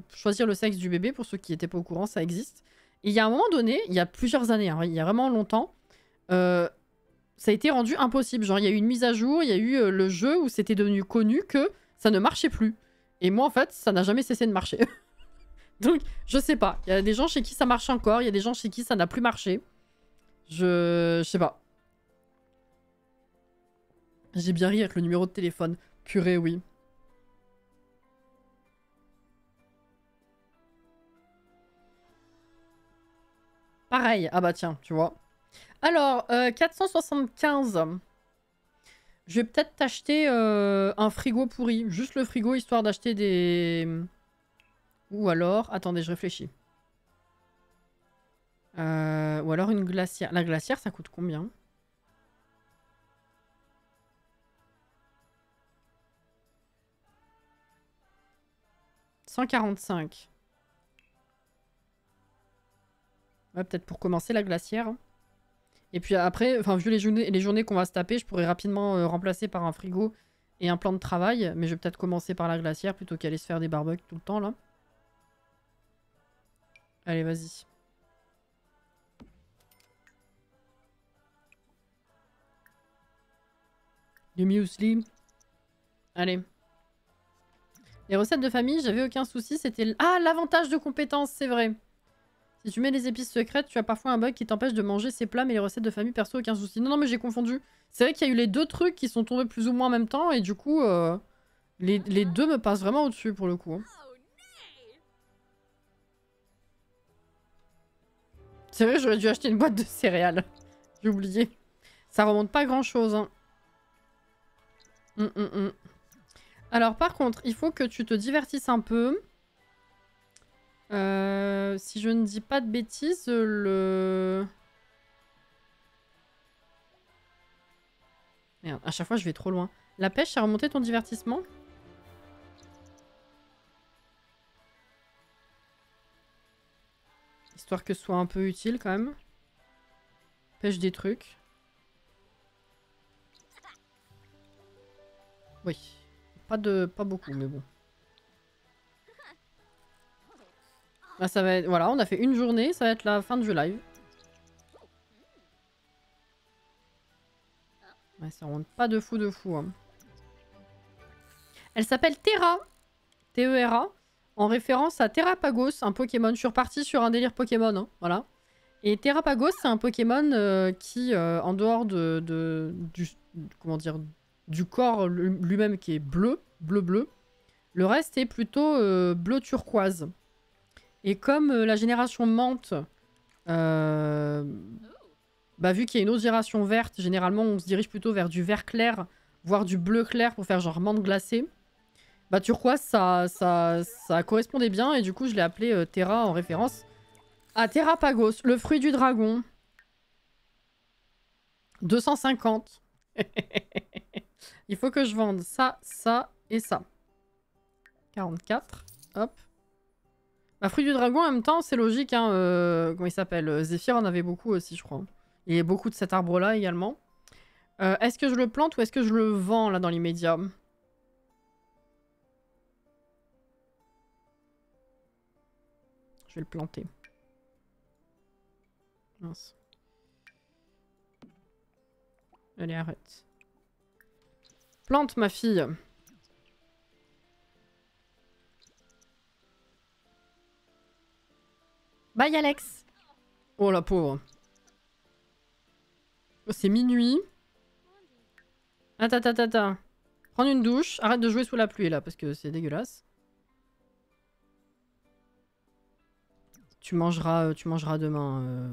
choisir le sexe du bébé. Pour ceux qui n'étaient pas au courant, ça existe. Et il y a un moment donné, il y a plusieurs années, hein, il y a vraiment longtemps, ça a été rendu impossible. Genre, il y a eu une mise à jour, il y a eu le jeu où c'était devenu connu que ça ne marchait plus. Et moi, en fait, ça n'a jamais cessé de marcher. Donc, je sais pas. Il y a des gens chez qui ça marche encore, il y a des gens chez qui ça n'a plus marché. Je sais pas. J'ai bien ri avec le numéro de téléphone. Purée, oui. Pareil. Ah bah tiens, tu vois. Alors, 475. Je vais peut-être t'acheter un frigo pourri. Juste le frigo, histoire d'acheter des... Ou alors... Attendez, je réfléchis. Ou alors une glacière. La glacière, ça coûte combien? « 145. » Ouais, peut-être pour commencer la glacière. Et puis après, enfin, vu les journées qu'on va se taper, je pourrais rapidement remplacer par un frigo et un plan de travail. Mais je vais peut-être commencer par la glacière plutôt qu'aller se faire des barbecues tout le temps, là. Allez, vas-y. Du muesli. Allez. Les recettes de famille, j'avais aucun souci. C'était... Ah, l'avantage de compétence, c'est vrai. Si tu mets les épices secrètes, tu as parfois un bug qui t'empêche de manger ces plats, mais les recettes de famille, perso, aucun souci. Non, non, mais j'ai confondu. C'est vrai qu'il y a eu les deux trucs qui sont tombés plus ou moins en même temps, et du coup, les deux me passent vraiment au-dessus, pour le coup. Hein. C'est vrai, j'aurais dû acheter une boîte de céréales. J'ai oublié. Ça remonte pas grand-chose. Hein. Alors, par contre, il faut que tu te divertisses un peu. Si je ne dis pas de bêtises, le... Merde, à chaque fois je vais trop loin. La pêche, ça a remonté ton divertissement? Histoire que ce soit un peu utile quand même. Pêche des trucs. Oui. Pas beaucoup, mais bon. Là, ça va être... Voilà, on a fait une journée, ça va être la fin du live. Ouais, ça rentre pas de fou hein. Elle s'appelle Terra. T-E-R-A. En référence à Terrapagos, un Pokémon. Je suis repartie sur un délire Pokémon, hein, voilà. Et Terrapagos, c'est un Pokémon qui, en dehors comment dire, du corps lui-même qui est bleu, le reste est plutôt bleu turquoise. Et comme la génération menthe, bah, vu qu'il y a une autre génération verte, généralement on se dirige plutôt vers du vert clair, voire du bleu clair pour faire genre menthe glacée. Bah turquoise, ça correspondait bien et du coup je l'ai appelé Terra en référence à Terrapagos, le fruit du dragon. 250. Il faut que je vende ça, ça et ça. 44. Hop. Bah, fruit du dragon, en même temps, c'est logique. Hein, comment il s'appelle? Zéphyr en avait beaucoup aussi, je crois. Il y a beaucoup de cet arbre-là également. Est-ce que je le plante ou est-ce que je le vends, là, dans l'immédiat? Je vais le planter. Mince. Allez, arrête. Plante, ma fille. Bye, Alex. Oh, la pauvre. Oh, c'est minuit. Attends. Prendre une douche. Arrête de jouer sous la pluie, là, parce que c'est dégueulasse. Tu mangeras demain.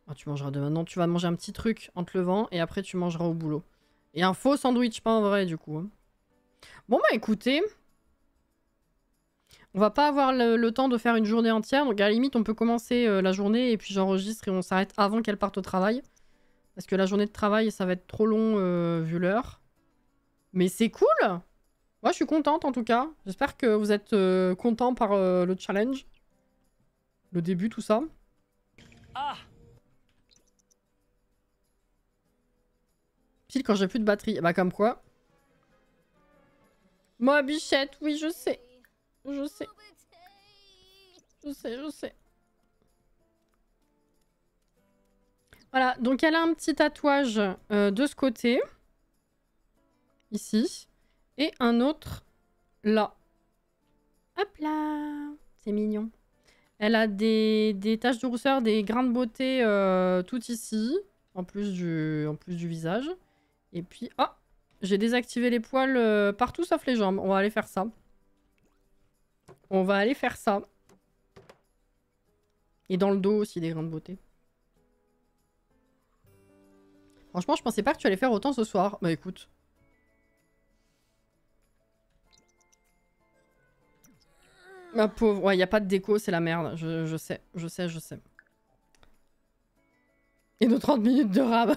Oh, tu mangeras demain. Non, tu vas manger un petit truc en te levant et après tu mangeras au boulot. Et un faux sandwich, pas un vrai, du coup. Bon, bah écoutez. On va pas avoir le temps de faire une journée entière. Donc à la limite, on peut commencer la journée et puis j'enregistre et on s'arrête avant qu'elle parte au travail. Parce que la journée de travail, ça va être trop long vu l'heure. Mais c'est cool! Moi, je suis contente en tout cas. J'espère que vous êtes contents par le challenge. Le début, tout ça. Ah! Pile quand j'ai plus de batterie. Bah comme quoi. Moi, bichette, oui, je sais. Je sais. Je sais. Voilà, donc elle a un petit tatouage de ce côté. Ici. Et un autre là. Hop là! C'est mignon. Elle a des taches de rousseur, des grains de beauté tout ici. En plus du visage. Et puis, oh! J'ai désactivé les poils partout sauf les jambes. On va aller faire ça. Et dans le dos aussi, des grains de beauté. Franchement, je pensais pas que tu allais faire autant ce soir. Bah écoute. Ma pauvre. Ouais, y a pas de déco, c'est la merde. Je sais. Et nos 30 minutes de rab.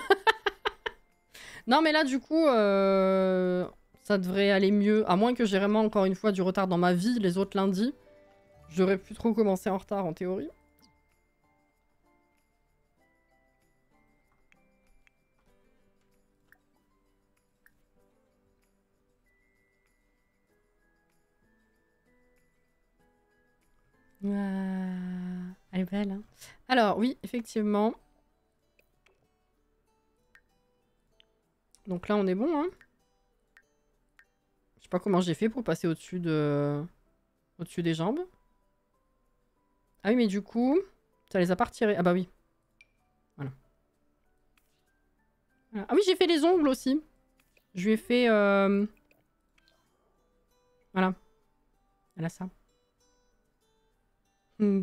Non, mais là, du coup, ça devrait aller mieux. À moins que j'ai vraiment, encore une fois, du retard dans ma vie les autres lundis. J'aurais pu trop commencer en retard, en théorie. Elle est belle, hein. Alors, oui, effectivement. Donc là, on est bon, hein. Je sais pas comment j'ai fait pour passer au-dessus des jambes. Ah oui, mais du coup, ça les a pas retirés. Ah bah oui. Voilà. Ah oui, j'ai fait les ongles aussi. Je lui ai fait... Voilà. Elle a ça. Un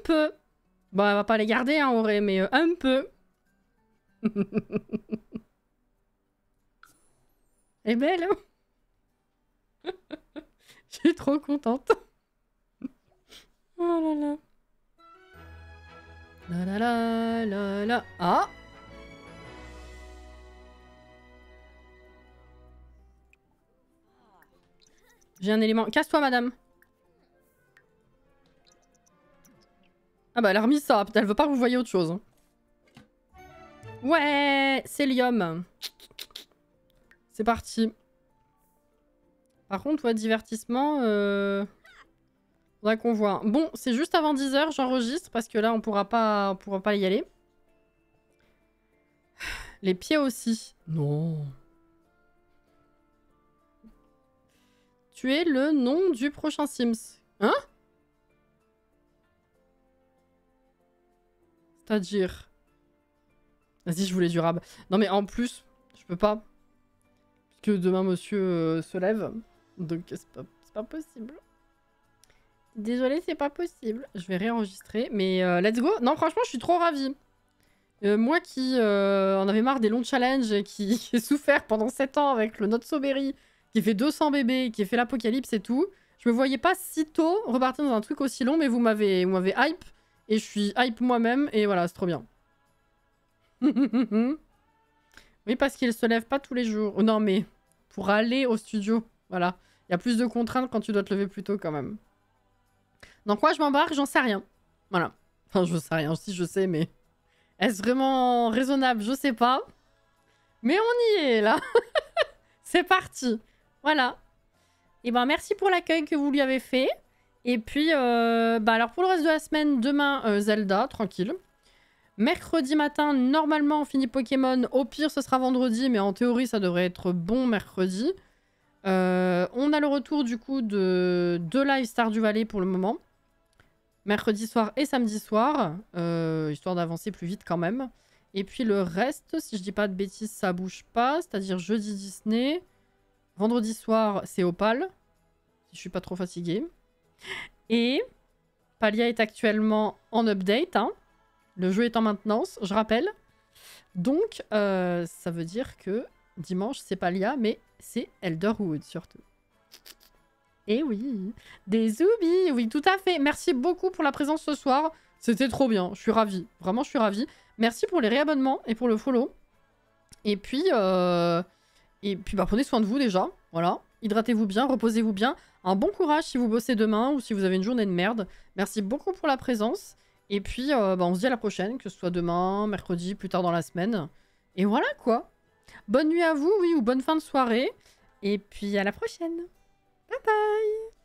peu. Bon, elle va pas les garder, hein, Auré, mais un peu. Elle est belle, hein. Je suis trop contente. Oh là là. La la la la la. Ah! J'ai un élément. Casse-toi, madame. Ah bah elle a remis ça. Elle veut pas que vous voyez autre chose. Ouais, Célium. C'est parti. Par contre, ouais, divertissement... Faudrait qu'on voit. Bon, c'est juste avant 10h, j'enregistre parce que là, on pourra pas y aller. Les pieds aussi. Non. Tu es le nom du prochain Sims. Hein? C'est-à-dire... Vas-y, je voulais durable. Non mais en plus, je peux pas. Parce que demain, monsieur se lève. Donc, c'est pas possible. Désolée, c'est pas possible. Je vais réenregistrer. Mais let's go. Non, franchement, je suis trop ravie. Moi qui en avait marre des longs challenges et qui ai souffert pendant 7 ans avec le Not So Berry, qui fait 200 bébés, qui a fait l'apocalypse et tout, je me voyais pas si tôt repartir dans un truc aussi long, mais vous m'avez hype. Et je suis hype moi-même. Et voilà, c'est trop bien. Oui, parce qu'il se lève pas tous les jours. Oh, non, mais pour aller au studio, voilà. Il y a plus de contraintes quand tu dois te lever plus tôt quand même. Dans quoi je m'embarque, j'en sais rien. Voilà. Enfin, je sais rien. Si, je sais, mais... Est-ce vraiment raisonnable? Je sais pas. Mais on y est, là. C'est parti. Voilà. Et ben, merci pour l'accueil que vous lui avez fait. Et puis, alors pour le reste de la semaine, demain, Zelda, tranquille. Mercredi matin, normalement, on finit Pokémon. Au pire, ce sera vendredi, mais en théorie, ça devrait être bon mercredi. On a le retour, du coup, de 2 live Stardew Valley pour le moment. Mercredi soir et samedi soir, histoire d'avancer plus vite quand même. Et puis le reste, si je dis pas de bêtises, ça bouge pas. C'est-à-dire jeudi Disney. Vendredi soir, c'est Opal. Si je suis pas trop fatiguée. Et Palia est actuellement en update. Hein. Le jeu est en maintenance, je rappelle. Donc, ça veut dire que dimanche, c'est Palia, mais c'est Elderwood surtout. Et oui, des zoubis, oui, tout à fait. Merci beaucoup pour la présence ce soir. C'était trop bien, je suis ravie. Vraiment, je suis ravie. Merci pour les réabonnements et pour le follow. Et puis, prenez soin de vous déjà. Voilà, hydratez-vous bien, reposez-vous bien. Un bon courage si vous bossez demain ou si vous avez une journée de merde. Merci beaucoup pour la présence. Et puis, on se dit à la prochaine, que ce soit demain, mercredi, plus tard dans la semaine. Et voilà, quoi. Bonne nuit à vous, oui, ou bonne fin de soirée. Et puis, à la prochaine. Bye bye!